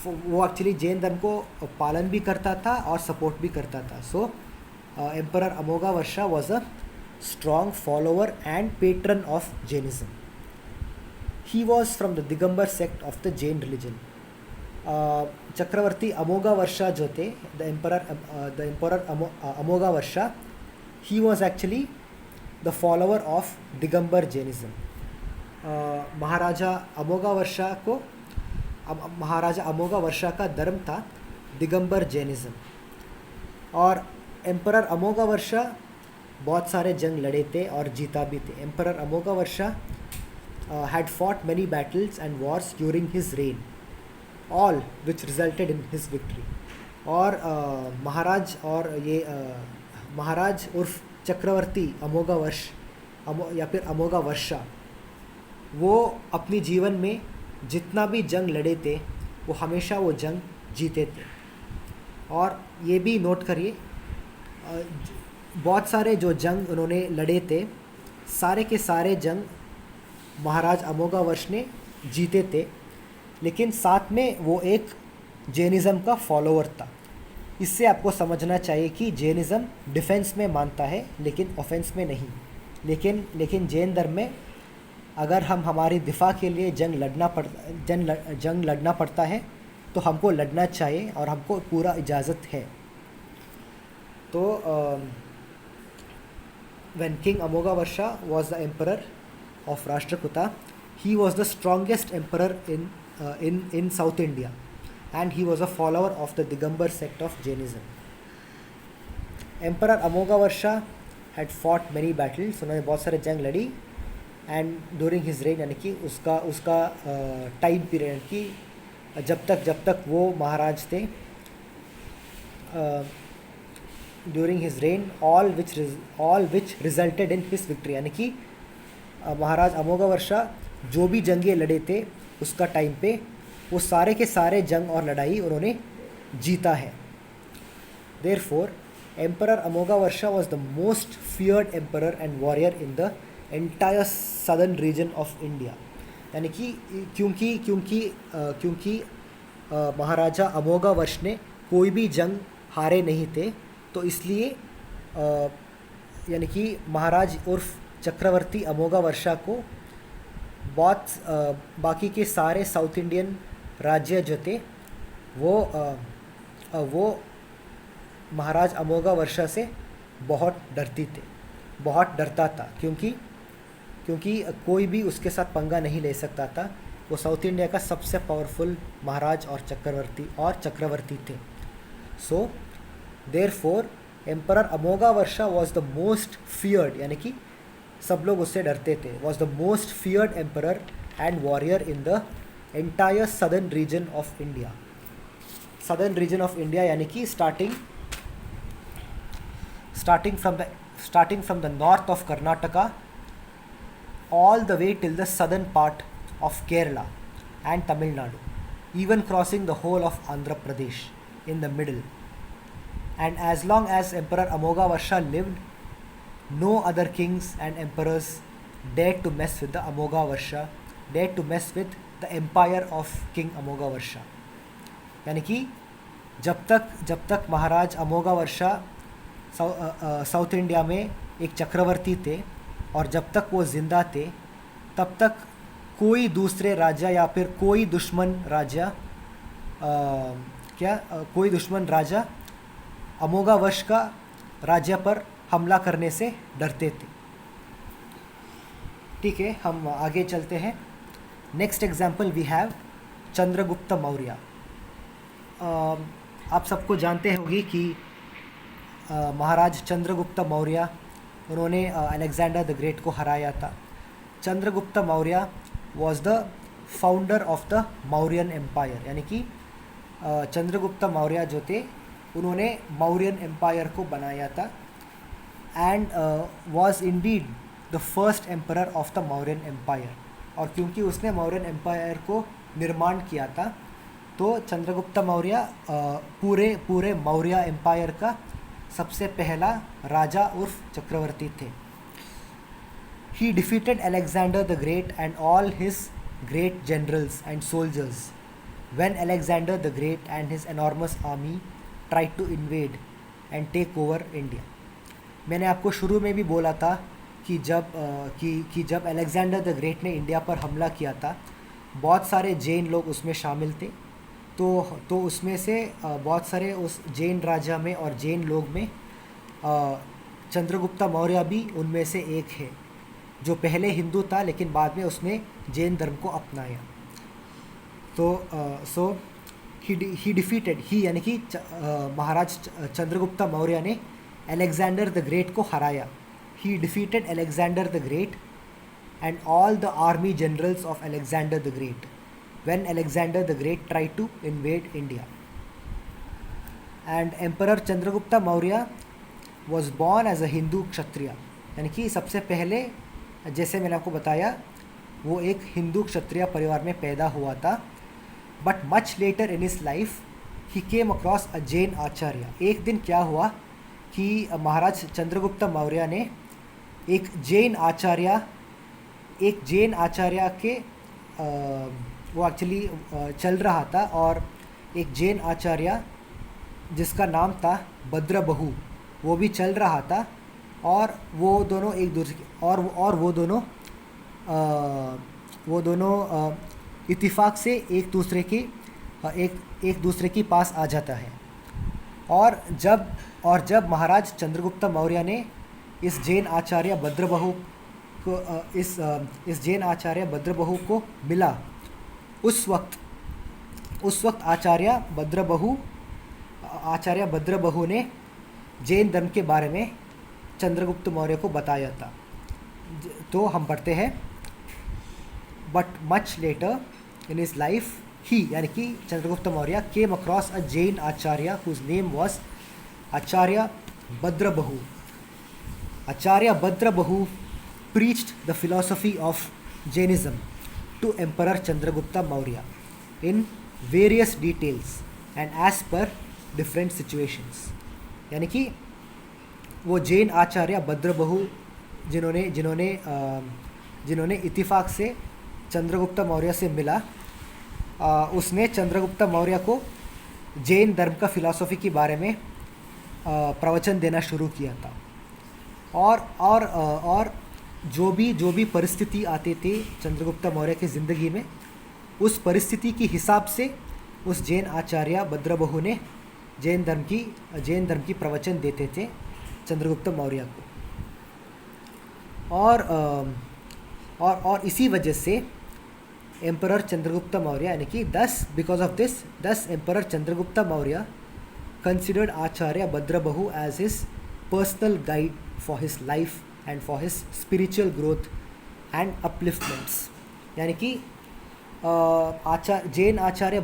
वो एक्चुअली जैन धर्म को पालन भी करता था और सपोर्ट भी करता था। So emperor Amoghavarsha was a strong follower and patron of Jainism. He was from the Digambar sect of the Jain religion. चक्रवर्ती अमोघवर्षा जो थे, the emperor अमोघवर्षा, he was actually the follower of Digambar Jainism. महाराजा अमोघवर्षा का धर्म था दिगंबर जैनिज्म। और एम्परर अमोघवर्षा बहुत सारे जंग लड़े थे और जीता भी थे। Emperor अमोघवर्षा had fought many battles and wars during his reign, all which resulted in his victory। और महाराज उर्फ चक्रवर्ती अमोघवर्ष या फिर अमोघवर्षा, वो अपनी जीवन में जितना भी जंग लड़े थे वो हमेशा वो जंग जीते थे। और ये भी नोट करिए, बहुत सारे जो जंग उन्होंने लड़े थे, सारे के सारे जंग महाराज अमोघवर्ष ने जीते थे, लेकिन साथ में वो एक जैनिज़्म का फॉलोअर था। इससे आपको समझना चाहिए कि जैनिज़्म डिफेंस में मानता है लेकिन ऑफेंस में नहीं। लेकिन जैन धर्म में अगर हम हमारी दिफा के लिए जंग लड़ना पड़ता है तो हमको लड़ना चाहिए और हमको पूरा इजाज़त है। तो when King Amoghavarsha was the emperor of Rashtrakuta, he was the strongest emperor in South India, and he was a follower of the Digambar sect of Jainism. Emperor Amoghavarsha had fought many battles, उन्होंने बहुत सारे जंग लड़ी, and during his rain यानी कि उसका time period कि जब तक वो महाराज थे, during his rain all which resulted in his victory, यानी कि महाराज अमोघवर्षा जो भी जंगे लड़े थे उसका टाइम पे वो सारे के सारे जंग और लड़ाई उन्होंने जीता है। Therefore emperor Amoghavarsha was the most feared emperor and warrior in the entire southern region of India, यानी कि क्योंकि महाराजा अमोघवर्ष ने कोई भी जंग हारे नहीं थे, तो इसलिए यानी कि महाराज उर्फ चक्रवर्ती अमोघवर्षा को बहुत बाकी के सारे साउथ इंडियन राज्य जो थे वो महाराज अमोघवर्षा से बहुत डरता था, क्योंकि कोई भी उसके साथ पंगा नहीं ले सकता था। वो साउथ इंडिया का सबसे पावरफुल महाराज और चक्रवर्ती थे। So therefore emperor Amoghavarsha was the most feared, यानी कि सब लोग उससे डरते थे, was the most feared emperor and warrior in the entire southern region of India. Southern region of India यानी कि starting from the north of Karnataka all the way till the southern part of Kerala and Tamil Nadu, even crossing the whole of Andhra Pradesh in the middle. And as long as Emperor Amoghavarsa lived, no other kings and emperors dared to mess with the empire of King Amoghavarsa. यानी कि जब तक महाराज अमोघवर्षा south India में एक चक्रवर्ती थे और जब तक वो ज़िंदा थे, तब तक कोई दूसरे राजा या फिर कोई दुश्मन राजा अमोघवर्ष का राज्य पर हमला करने से डरते थे। ठीक है, हम आगे चलते हैं। Next example we have Chandragupta Maurya. आप सबको जानते होंगे कि महाराज चंद्रगुप्त मौर्य उन्होंने अलेक्जेंडर द ग्रेट को हराया था। Chandragupta Maurya was the founder of the Mauryan empire, यानी कि चंद्रगुप्त मौर्य जो थे उन्होंने मौर्यन एम्पायर को बनाया था, and was indeed the first emperor of the Mauryan empire. और क्योंकि उसने मौर्यन एम्पायर को निर्माण किया था, तो चंद्रगुप्त मौर्य पूरे मौर्य एम्पायर का सबसे पहला राजा उर्फ चक्रवर्ती थे। He defeated Alexander the Great and all his great generals and soldiers when Alexander the Great and his enormous army tried to invade and take over India. मैंने आपको शुरू में भी बोला था कि जब अलेक्जेंडर द ग्रेट ने इंडिया पर हमला किया था, बहुत सारे जैन लोग उसमें शामिल थे। तो उसमें से बहुत सारे उस जैन राजा में और जैन लोग में चंद्रगुप्त मौर्य भी उनमें से एक है, जो पहले हिंदू था लेकिन बाद में उसने जैन धर्म को अपनाया। तो ही डिफीटेड यानी कि महाराज चंद्रगुप्त मौर्य ने अलेक्जेंडर द ग्रेट को हराया। ही defeated Alexander the great and all the army generals of Alexander the great when Alexander the Great tried to invade India. And Emperor Chandragupta Maurya was born as a Hindu क्षत्रिय, यानी कि सबसे पहले जैसे मैंने आपको बताया वो एक हिंदू क्षत्रिय परिवार में पैदा हुआ था। But much later in his life he came across a Jain acharya. एक दिन क्या हुआ कि महाराज चंद्रगुप्त मौर्य ने एक जैन आचार्य के वो एक्चुअली चल रहा था, और एक जैन आचार्य जिसका नाम था भद्रबहु वो भी चल रहा था, और वो दोनों एक दूसरे और वो दोनों इत्तिफाक से एक दूसरे के पास आ जाता है। और जब महाराज चंद्रगुप्त मौर्य ने इस जैन आचार्य भद्रबहु को इस जैन आचार्य भद्रबहु को मिला, उस वक्त आचार्य भद्रबहु ने जैन धर्म के बारे में चंद्रगुप्त मौर्य को बताया था। तो हम पढ़ते हैं, but much later in his life he यानी कि Chandragupta Maurya came across a Jain acharya whose name was Acharya Bhadrabahu. Acharya Bhadrabahu preached the philosophy of Jainism to Emperor Chandragupta Maurya in various details and as per different situations। यानी कि वो जैन आचार्य भद्रबहु जिन्होंने इत्तिफाक से चंद्रगुप्त मौर्य से मिला, उसने चंद्रगुप्त मौर्य को जैन धर्म का फिलॉसफी के बारे में प्रवचन देना शुरू किया था। और जो भी परिस्थिति आते थे चंद्रगुप्त मौर्य की ज़िंदगी में, उस परिस्थिति के हिसाब से उस जैन आचार्य भद्रबहु ने जैन धर्म की प्रवचन देते थे चंद्रगुप्त मौर्य को। और इसी वजह से एम्परर चंद्रगुप्त मौर्य यानी कि because of this emperor Chandragupta Maurya considered Acharya Bhadrabahu as his personal guide for his life and for his spiritual growth and upliftments। यानी कि जैन आचार्य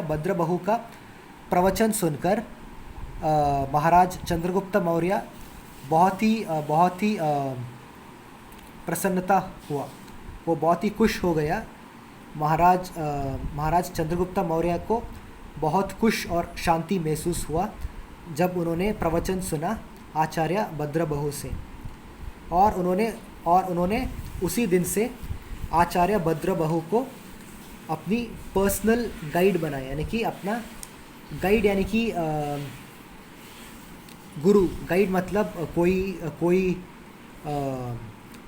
भद्रबहु का प्रवचन सुनकर महाराज चंद्रगुप्त मौर्य बहुत ही प्रसन्नता हुआ, वो बहुत ही खुश हो गया। महाराज चंद्रगुप्त मौर्य को बहुत खुश और शांति महसूस हुआ जब उन्होंने प्रवचन सुना आचार्य भद्रबहु से, और उन्होंने उसी दिन से आचार्य भद्रबहु को अपनी पर्सनल गाइड बनाया। यानी कि अपना गाइड यानी कि गुरु। गाइड मतलब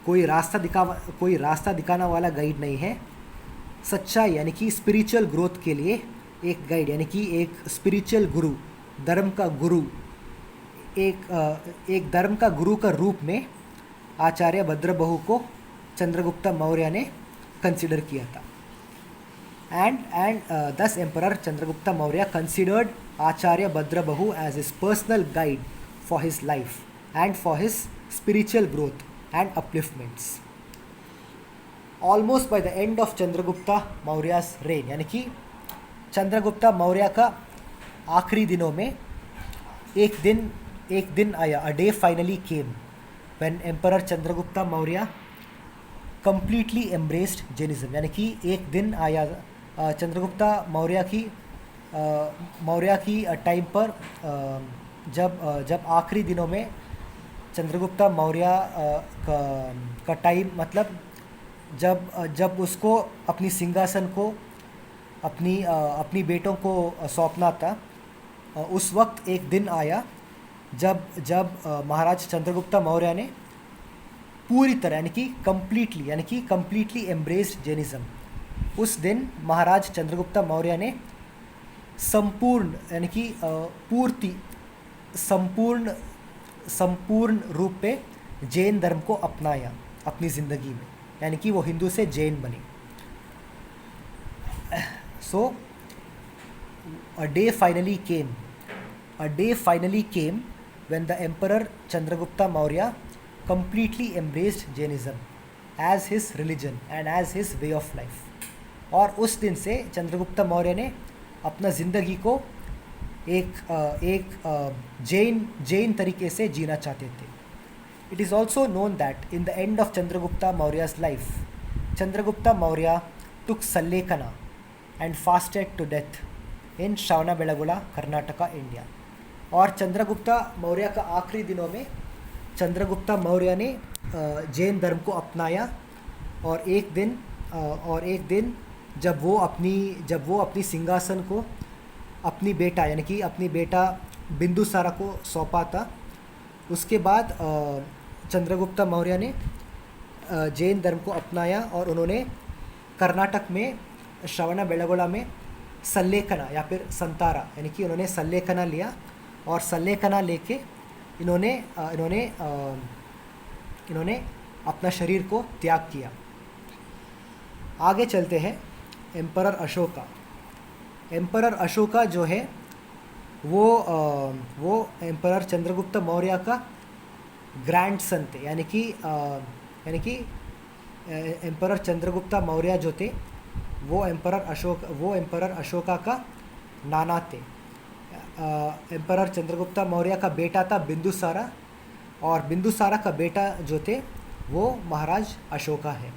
कोई रास्ता दिखाना वाला गाइड नहीं है, सच्चाई यानी कि स्पिरिचुअल ग्रोथ के लिए एक गाइड यानी कि एक स्पिरिचुअल गुरु, धर्म का गुरु, एक धर्म का गुरु का रूप में आचार्य भद्रबहु को चंद्रगुप्त मौर्य ने कंसिडर किया था। And this emperor Chandragupta Maurya considered Acharya Bhadrabahu as his personal guide for his life and for his spiritual growth and upliftments. Almost by the end of Chandragupta Maurya's reign यानी कि चंद्रगुप्त मौर्य का आखिरी दिनों में एक दिन आया, a day finally came when emperor Chandragupta Maurya completely embraced Jainism. यानी कि एक दिन आया चंद्रगुप्त मौर्य की टाइम पर, जब आखिरी दिनों में चंद्रगुप्त मौर्य का टाइम मतलब जब उसको अपनी सिंहासन को अपनी बेटों को सौंपना था, उस वक्त एक दिन आया जब महाराज चंद्रगुप्त मौर्य ने पूरी तरह यानी कि कम्प्लीटली एम्ब्रेस्ड जैनिज्म। उस दिन महाराज चंद्रगुप्त मौर्य ने संपूर्ण यानी कि संपूर्ण रूप पे जैन धर्म को अपनाया अपनी ज़िंदगी में, यानी कि वो हिंदू से जैन बने। So a day finally came when the emperor Chandragupta Maurya completely embraced Jainism as his religion and as his way of life। और उस दिन से चंद्रगुप्त मौर्य ने अपना ज़िंदगी को एक जैन तरीके से जीना चाहते थे। It is also known that in the end of Chandragupta Maurya's life, Chandragupta Maurya took Sallekana and fasted to death in Shravanabelagola, Karnataka, India. और चंद्रगुप्ता मौर्य का आखिरी दिनों में चंद्रगुप्ता मौर्य ने जैन धर्म को अपनाया, और एक दिन जब वो अपनी सिंहासन को अपनी बेटा यानी कि अपनी बेटा बिंदुसारा को सौंपा था, उसके बाद चंद्रगुप्ता मौर्य ने जैन धर्म को अपनाया और उन्होंने कर्नाटक में श्रवणबेळगोला में सल्लेखना या फिर संतारा यानी कि उन्होंने सल्लेखना लिया, और सल्लेखना लेके इन्होंने अपना शरीर को त्याग किया। आगे चलते हैं। एम्परर अशोका जो है वो एम्परर चंद्रगुप्त मौर्य का ग्रैंडसन थे, यानी कि एम्परर चंद्रगुप्ता मौर्य जो थे वो एम्परर अशोका का नाना थे। एम्परर चंद्रगुप्ता मौर्य का बेटा था बिंदुसारा, और बिंदुसारा का बेटा जो थे वो महाराज अशोका है।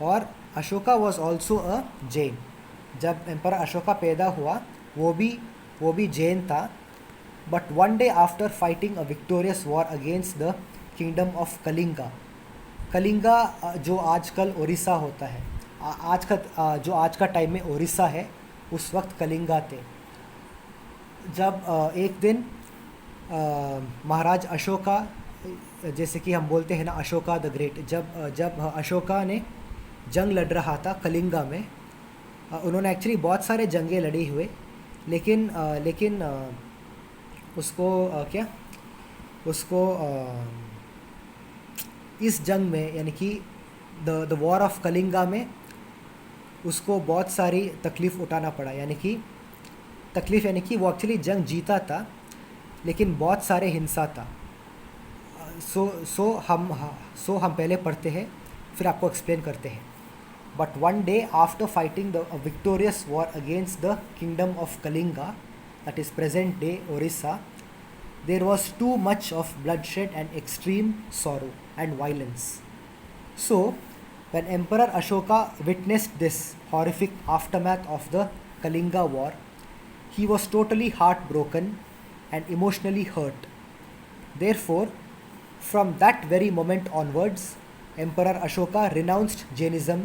और अशोका वॉज ऑल्सो अ जैन। जब एम्परर अशोका पैदा हुआ वो भी जैन था। But one day after fighting a victorious war against the kingdom of Kalinga जो आजकल ओडिशा होता है, आज का टाइम में ओडिशा है, उस वक्त कलिंगा थे। जब एक दिन महाराज अशोका, जैसे कि हम बोलते हैं ना अशोका द ग्रेट, जब अशोका ने जंग लड़ रहा था कलिंगा में, उन्होंने एक्चुअली बहुत सारे जंगें लड़ी हुए, लेकिन उसको इस जंग में यानी कि द वॉर ऑफ कलिंगा में उसको बहुत सारी तकलीफ़ उठाना पड़ा। यानी कि वो एक्चुअली जंग जीता था, लेकिन बहुत सारे हिंसा था। सो हम पहले पढ़ते हैं, फिर आपको एक्सप्लेन करते हैं। But one day after fighting a victorious war against the kingdom of Kalinga, that is present day Orissa, there was too much of bloodshed and extreme sorrow and violence. So, when Emperor Ashoka witnessed this horrific aftermath of the Kalinga war, he was totally heartbroken and emotionally hurt. Therefore, from that very moment onwards, Emperor Ashoka renounced Jainism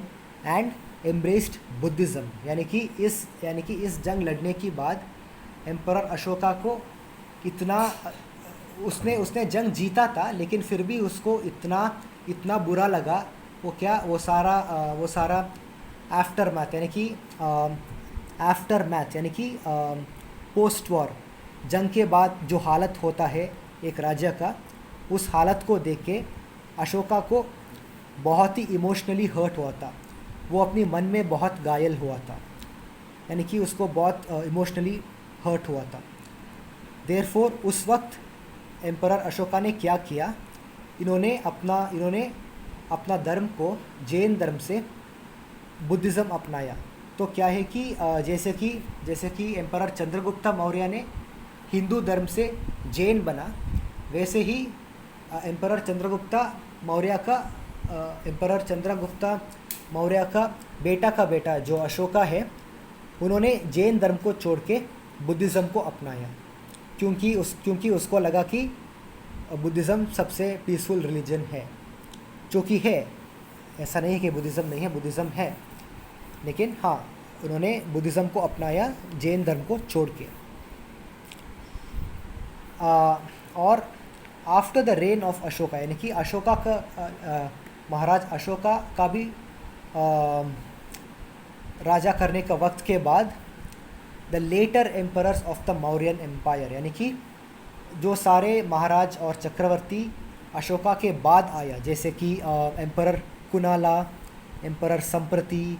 and embraced Buddhism. यानी कि इस जंग लड़ने के बाद emperor Ashoka को इतना उसने जंग जीता था, लेकिन फिर भी उसको इतना बुरा लगा। वो सारा आफ्टर मैथ यानी कि पोस्ट वॉर जंग के बाद जो हालत होता है एक राज्य का, उस हालत को देख के अशोका को बहुत ही इमोशनली हर्ट हुआ था। वो अपनी मन में बहुत घायल हुआ था, यानी कि उसको बहुत इमोशनली हर्ट हुआ था। देयरफॉर उस वक्त एम्परर अशोका ने क्या किया, इन्होंने अपना धर्म को जैन धर्म से बुद्धिज़्म अपनाया। तो क्या है कि जैसे कि एम्परर चंद्रगुप्ता मौर्य ने हिंदू धर्म से जैन बना, वैसे ही एम्परर चंद्रगुप्ता मौर्य का बेटा जो अशोका है, उन्होंने जैन धर्म को छोड़ के बुद्धिज़्म को अपनाया, क्योंकि उसको लगा कि बुद्धिज़्म सबसे पीसफुल रिलीजन है, जो कि है। ऐसा नहीं है कि बुद्धिज़्म नहीं है, बुद्धिज़्म है, लेकिन हाँ उन्होंने बुद्धिज़्म को अपनाया जैन धर्म को छोड़ के। और after the rain of Ashoka, यानी कि अशोका का महाराज अशोका का भी राजा करने का वक्त के बाद, the later emperors of the Mauryan empire, यानी कि जो सारे महाराज और चक्रवर्ती अशोका के बाद आया, जैसे कि emperor Kunala, emperor Samprati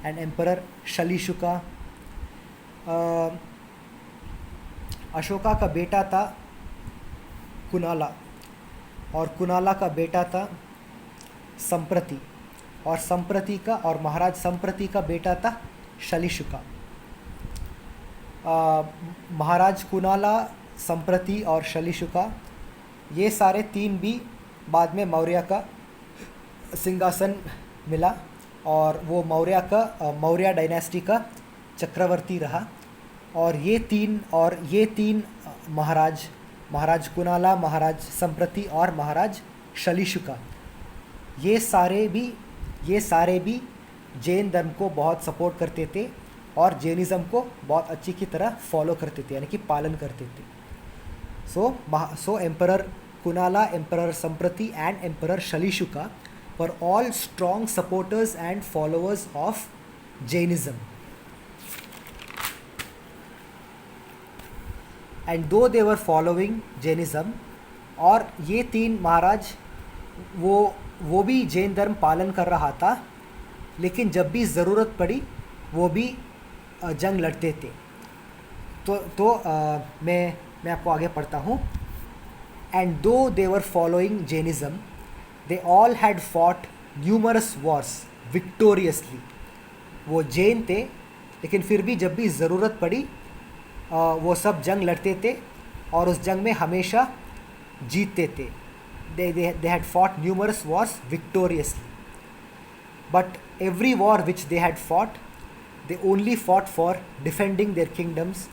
and emperor शलीशुका। Ashoka का बेटा था कुनाला, और कुनाला का बेटा था संप्रति, और महाराज संप्रति का बेटा था शलीशुका। महाराज कुनाला, संप्रति और शलीशुका, ये सारे तीन भी बाद में मौर्य का सिंहासन मिला, और वो मौर्य डायनेस्टी का चक्रवर्ती रहा। और ये तीन महाराज कुनाला, महाराज संप्रति और महाराज शलीशुका, ये सारे भी जैन धर्म को बहुत सपोर्ट करते थे और जैनिज़्म को बहुत अच्छी की तरह फॉलो करते थे, यानी कि पालन करते थे। So emperor Kunala, emperor Samprati and emperor Shalishuka were all strong supporters and followers of Jainism. And though they were following Jainism, और ये तीन महाराज वो भी जैन धर्म पालन कर रहा था, लेकिन जब भी ज़रूरत पड़ी वो भी जंग लड़ते थे। मैं आपको आगे पढ़ता हूँ। And though they were following Jainism, they all had fought numerous wars victoriously. वो जैन थे, लेकिन फिर भी जब भी ज़रूरत पड़ी वो सब जंग लड़ते थे और उस जंग में हमेशा जीतते थे। they had fought numerous wars victoriously, but every war which they had fought, they only fought for defending their kingdoms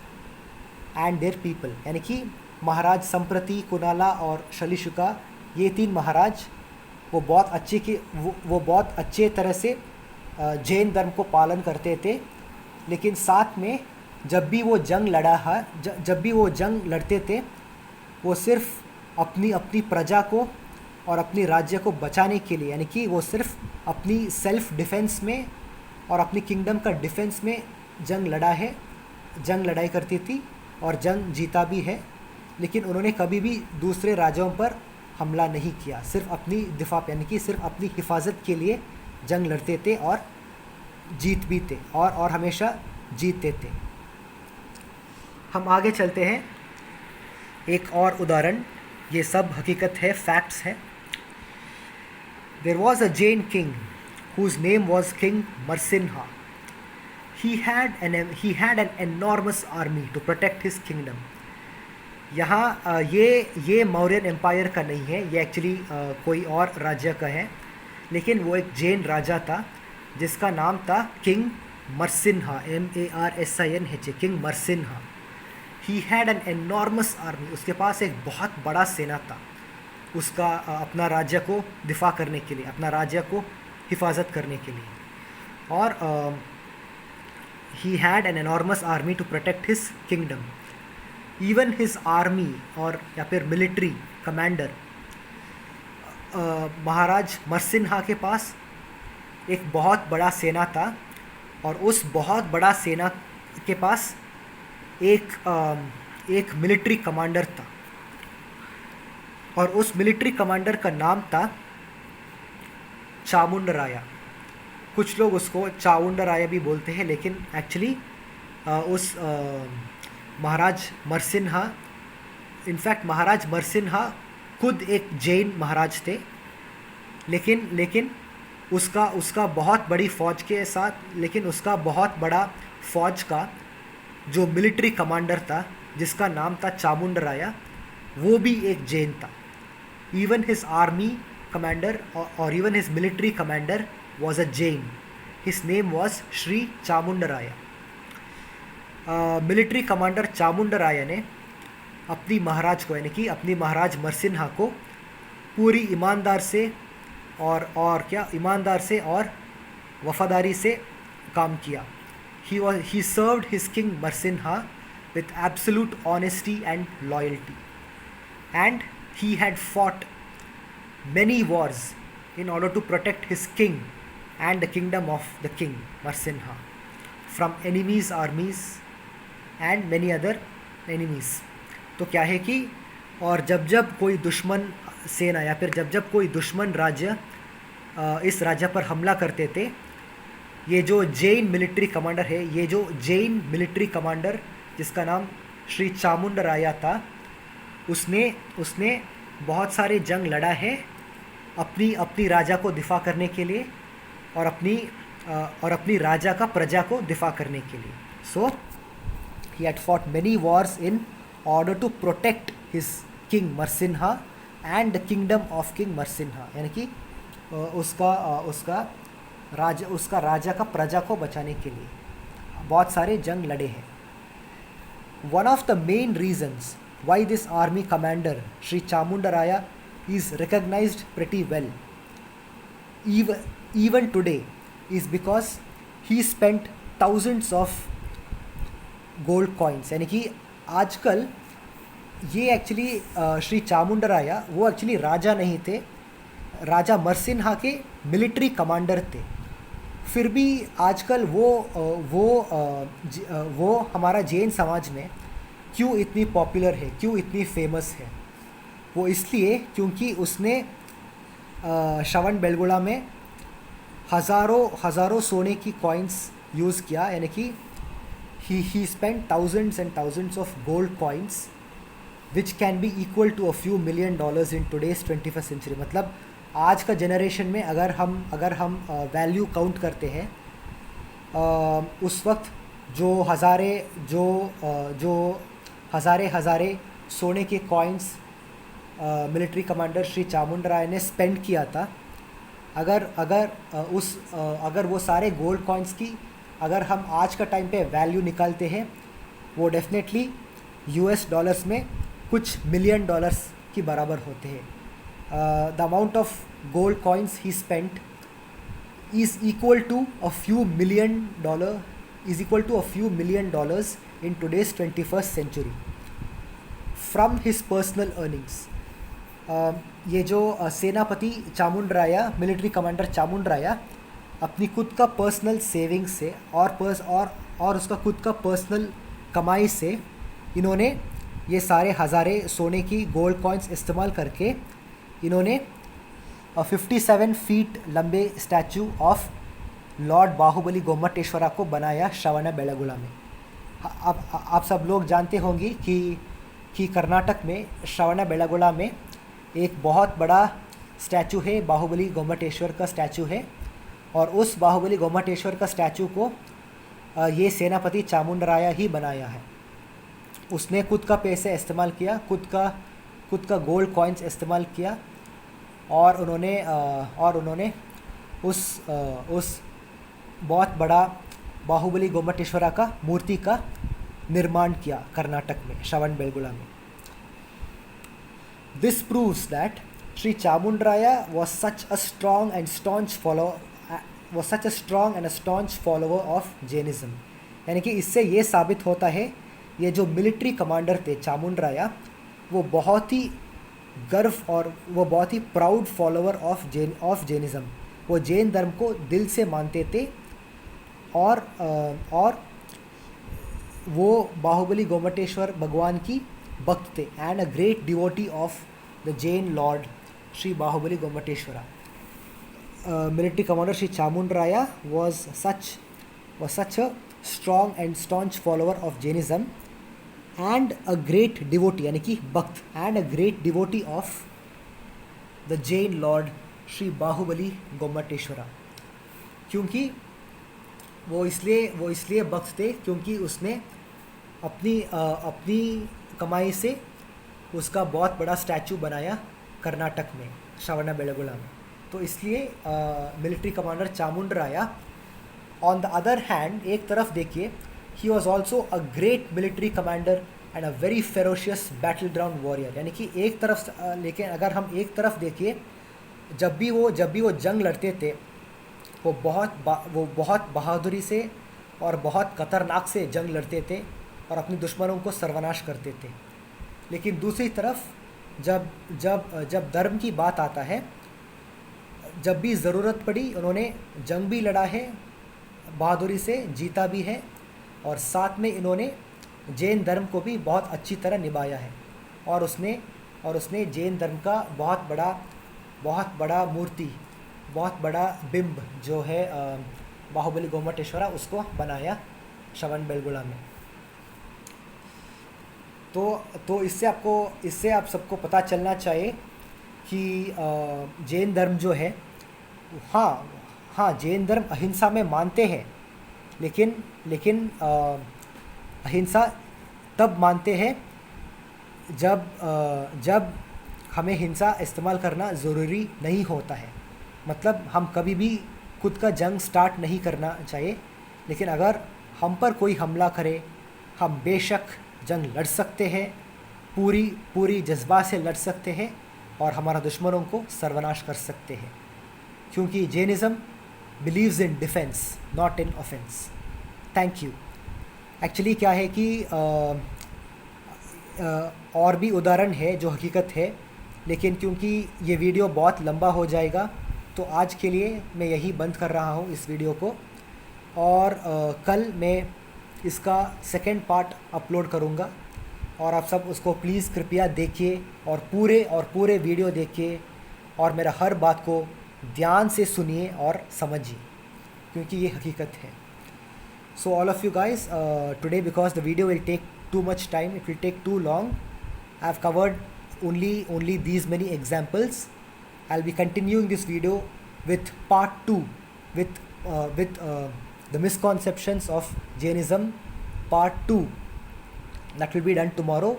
and their people. यानी कि महाराज संप्रति, कुनाला और शलीशुका, ये तीन महाराज वो बहुत अच्छे तरह से जैन धर्म को पालन करते थे, लेकिन साथ में जब भी वो जंग लड़ते थे वो सिर्फ अपनी प्रजा को और अपनी राज्य को बचाने के लिए, यानी कि वो सिर्फ अपनी सेल्फ डिफेंस में और अपनी किंगडम का डिफेंस में जंग लड़ाई करती थी और जंग जीता भी है। लेकिन उन्होंने कभी भी दूसरे राज्यों पर हमला नहीं किया, सिर्फ अपनी दिफा, यानी कि सिर्फ अपनी हिफाजत के लिए जंग लड़ते थे और जीत भी थे और हमेशा जीतते थे। हम आगे चलते हैं। एक और उदाहरण, ये सब हकीकत है, फैक्ट्स है। There was a Jain king whose name was King Marsinha. He had an enormous army to protect his kingdom. यहाँ ये मौर्यन एम्पायर का नहीं है, ये एक्चुअली कोई और राज्य का है, लेकिन वो एक जैन राजा था जिसका नाम था king Marsinha, MARSINHA, king Marsinha. He had an enormous army, उसके पास एक बहुत बड़ा सेना था, उसका अपना राज्य को दिफा करने के लिए, अपना राज्य को हिफाजत करने के लिए। और he had an enormous army to protect his kingdom. Even his army और या फिर मिलिट्री कमांडर महाराज मरसिन्हा के पास एक बहुत बड़ा सेना था, और उस बहुत बड़ा सेना के पास एक मिलिट्री कमांडर था, और उस मिलिट्री कमांडर का नाम था चामुंडराया। कुछ लोग उसको चामुंडराया भी बोलते हैं, लेकिन एक्चुअली उस महाराज मरसिन्हा, इनफैक्ट महाराज मरसिन्हा खुद एक जैन महाराज थे, लेकिन उसका बहुत बड़ी फ़ौज के साथ, लेकिन उसका बहुत बड़ा फ़ौज का जो मिलिट्री कमांडर था जिसका नाम था चामुंडराया, वो भी एक जैन था। इवन हिज आर्मी कमांडर और even his military commander was a Jain. His name was Shri Chamundaraya. Military commander Chamundaraya ने अपनी महाराज को, यानी कि अपनी महाराज मरसिन्हा को पूरी ईमानदार से और वफादारी से काम किया। He served his king Marsinha with absolute honesty and loyalty, and he had fought many wars in order to protect his king and the kingdom of the king Marsinha from enemies' armies and many other enemies. तो क्या है कि और जब कोई दुश्मन सेना या फिर जब कोई दुश्मन राज्य इस राज्य पर हमला करते थे, ये जो जैन मिलिट्री कमांडर है, ये जो जैन मिलिट्री कमांडर जिसका नाम श्री चामुंडराया था, उसने बहुत सारे जंग लड़ा है अपनी राजा को दिफा करने के लिए और अपनी राजा का प्रजा को दिफा करने के लिए। So he had fought many wars in order to protect his king Marsinha and the kingdom of king Marsinha, यानी कि उसका उसका राजा का प्रजा को बचाने के लिए बहुत सारे जंग लड़े हैं. One of the main reasons why this army commander Sri Chamundaraya is recognized pretty well even today is because he spent thousands of gold coins. यानी कि आजकल ये एक्चुअली श्री चामुंडराया वो एक्चुअली राजा नहीं थे, राजा मरसिन्हा के मिलिट्री कमांडर थे. फिर भी आजकल वो हमारा जैन समाज में क्यों इतनी पॉपुलर है, क्यों इतनी फेमस है? वो इसलिए क्योंकि उसने श्रवण बेलगोला में हज़ारों सोने की कॉइन्स यूज़ किया. यानी कि he spent thousands and thousands of gold coins which can be equal to a few $1 million in today's 21st century. मतलब आज का जनरेशन में अगर हम वैल्यू काउंट करते हैं उस वक्त जो हज़ारे सोने के coins military commander Shri Chamundaray ने स्पेंड किया था, अगर वो सारे गोल्ड कॉइन्स की अगर हम आज का टाइम पे वैल्यू निकालते हैं वो डेफिनेटली US डॉलर्स में कुछ $1 million की बराबर होते हैं. The amount of gold coins he spent is equal to a few $1 million in today's 21st century from his personal earnings. ये जो सेनापति चामुंडराया, मिलिट्री कमांडर चामुंडराया अपनी खुद का पर्सनल सेविंग्स से और उसका खुद का पर्सनल कमाई से इन्होंने ये सारे हज़ारे सोने की गोल्ड कॉइन्स इस्तेमाल करके इन्होंने 57 फीट लंबे स्टैचू ऑफ लॉर्ड बाहुबली गोमटेश्वरा को बनाया श्रवण बेलगोला में. आप सब लोग जानते होंगे कि कर्नाटक में श्रवण बेलगोला में एक बहुत बड़ा स्टैचू है, बाहुबली गोमटेश्वर का स्टैचू है. और उस बाहुबली गोमटेश्वर का स्टैचू को ये सेनापति चामुंडराया ही बनाया है. उसने खुद का पैसे इस्तेमाल किया, खुद का गोल्ड कॉइन्स इस्तेमाल किया और उन्होंने उस बहुत बड़ा बाहुबली गोमटेश्वरा का मूर्ति का निर्माण किया कर्नाटक में, श्रवण बेलगोला में. This proves that Shri Chamundaraya was such a strong and staunch follower of Jainism. यानी कि इससे ये साबित होता है ये जो मिलिट्री कमांडर थे चामुंडराया वो बहुत ही गर्व और वो बहुत ही प्राउड फॉलोवर ऑफ जैनिज़्म. वो जैन धर्म को दिल से मानते थे और वो बाहुबली गोमटेश्वर भगवान की भक्त थे and a great devotee of the Jain lord Shri Bahubali Gomateshwara. Military commander Sri Chamundaraya was such a strong and staunch follower of Jainism and a great devotee यानी कि भक्त and a great devotee of the Jain Lord Sri Baahubali गोमटेश्वरा. क्योंकि वो इसलिए भक्त थे क्योंकि उसने अपनी कमाई से उसका बहुत बड़ा स्टैचू बनाया कर्नाटक में श्रवण बेलगोला में. तो इसलिए military commander Chamundaraya. On the other hand एक तरफ देखिए he was also a great military commander and a very ferocious battle ground warrior. यानी कि एक तरफ लेकिन अगर हम एक तरफ देखिए जब भी वो जंग लड़ते थे वो बहुत बहादुरी से और बहुत खतरनाक से जंग लड़ते थे और अपने दुश्मनों को सर्वनाश करते थे. लेकिन दूसरी तरफ जब धर्म की बात आता है, जब भी ज़रूरत पड़ी उन्होंने जंग भी लड़ा है, बहादुरी से जीता भी है और साथ में इन्होंने जैन धर्म को भी बहुत अच्छी तरह निभाया है. और उसने जैन धर्म का बहुत बड़ा मूर्ति, बहुत बड़ा बिंब जो है बाहुबली गोमटेश्वरा उसको बनाया श्रवण बेलगोला में. तो इससे आप सबको पता चलना चाहिए कि जैन धर्म जो है हाँ जैन धर्म अहिंसा में मानते हैं, लेकिन अहिंसा तब मानते हैं जब हमें हिंसा इस्तेमाल करना ज़रूरी नहीं होता है. मतलब हम कभी भी खुद का जंग स्टार्ट नहीं करना चाहिए, लेकिन अगर हम पर कोई हमला करे, हम बेशक जंग लड़ सकते हैं, पूरी पूरी जज्बा से लड़ सकते हैं और हमारा दुश्मनों को सर्वनाश कर सकते हैं, क्योंकि Jainism believes in defence not in offence. Thank you. Actually क्या है कि और भी उदाहरण है जो हकीकत है, लेकिन क्योंकि ये वीडियो बहुत लंबा हो जाएगा तो आज के लिए मैं यही बंद कर रहा हूँ इस वीडियो को, और कल मैं इसका सेकंड पार्ट अपलोड करूँगा और आप सब उसको प्लीज़ कृपया देखिए और पूरे वीडियो देखिए और मेरा हर बात को ध्यान से सुनिए और समझिए, क्योंकि ये हकीकत है। So all of you guys, today because the video will take too much time, it will take too long, I have covered only these many examples. I'll be continuing this video with part 2 with the misconceptions of Jainism part 2. That will be done tomorrow,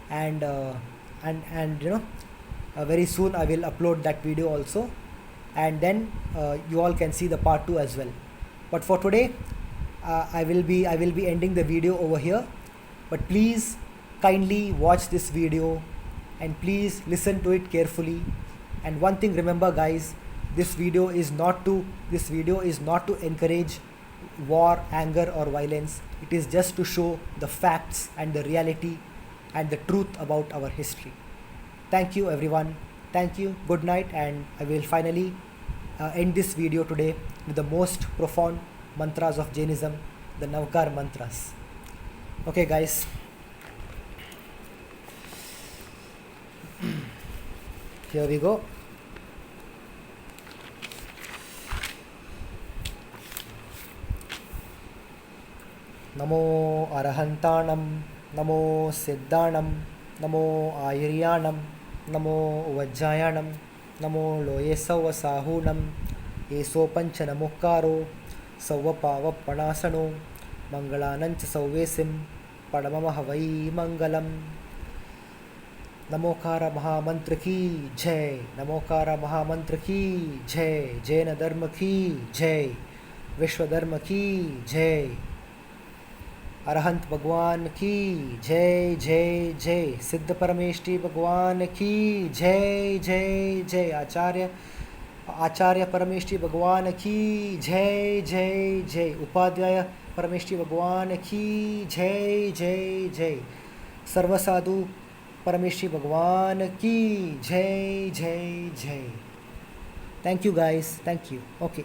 and you know, very soon I will upload that video also, and then you all can see the part 2 as well. But for today, I will be ending the video over here, but please kindly watch this video and please listen to it carefully. And one thing remember guys, this video is not to encourage war, anger or violence. It is just to show the facts and the reality and the truth about our history. Thank you everyone. Thank you. Good night. And I will finally end this video today with the most profound mantras of Jainism, the Navkar mantras. Okay guys. Here we go. Namo Arahantanam, Namo Siddhanam, Namo Ayiryanam, Namo Vajjayanam, Namo Loyesava Sahunam, Eso Panchanamukkaro, Savapava Panasano, Mangalanancha Sauvesim, Padamamahavai Mangalam. Namokar महामंत्र की जय, नमोकार महामंत्र की जय, जैन धर्म की जय, विश्व धर्म की जय, अरहंत भगवान की जय जय जय, सिद्ध परमेष्ठी भगवान की जय जय जय, आचार्य परमेष्ठी भगवान की जय जय जय, उपाध्याय परमेष्ठी भगवान की जय जय जय, सर्वसाधु परमेश्वरी भगवान की जय जय जय। Thank you guys, thank you. Okay.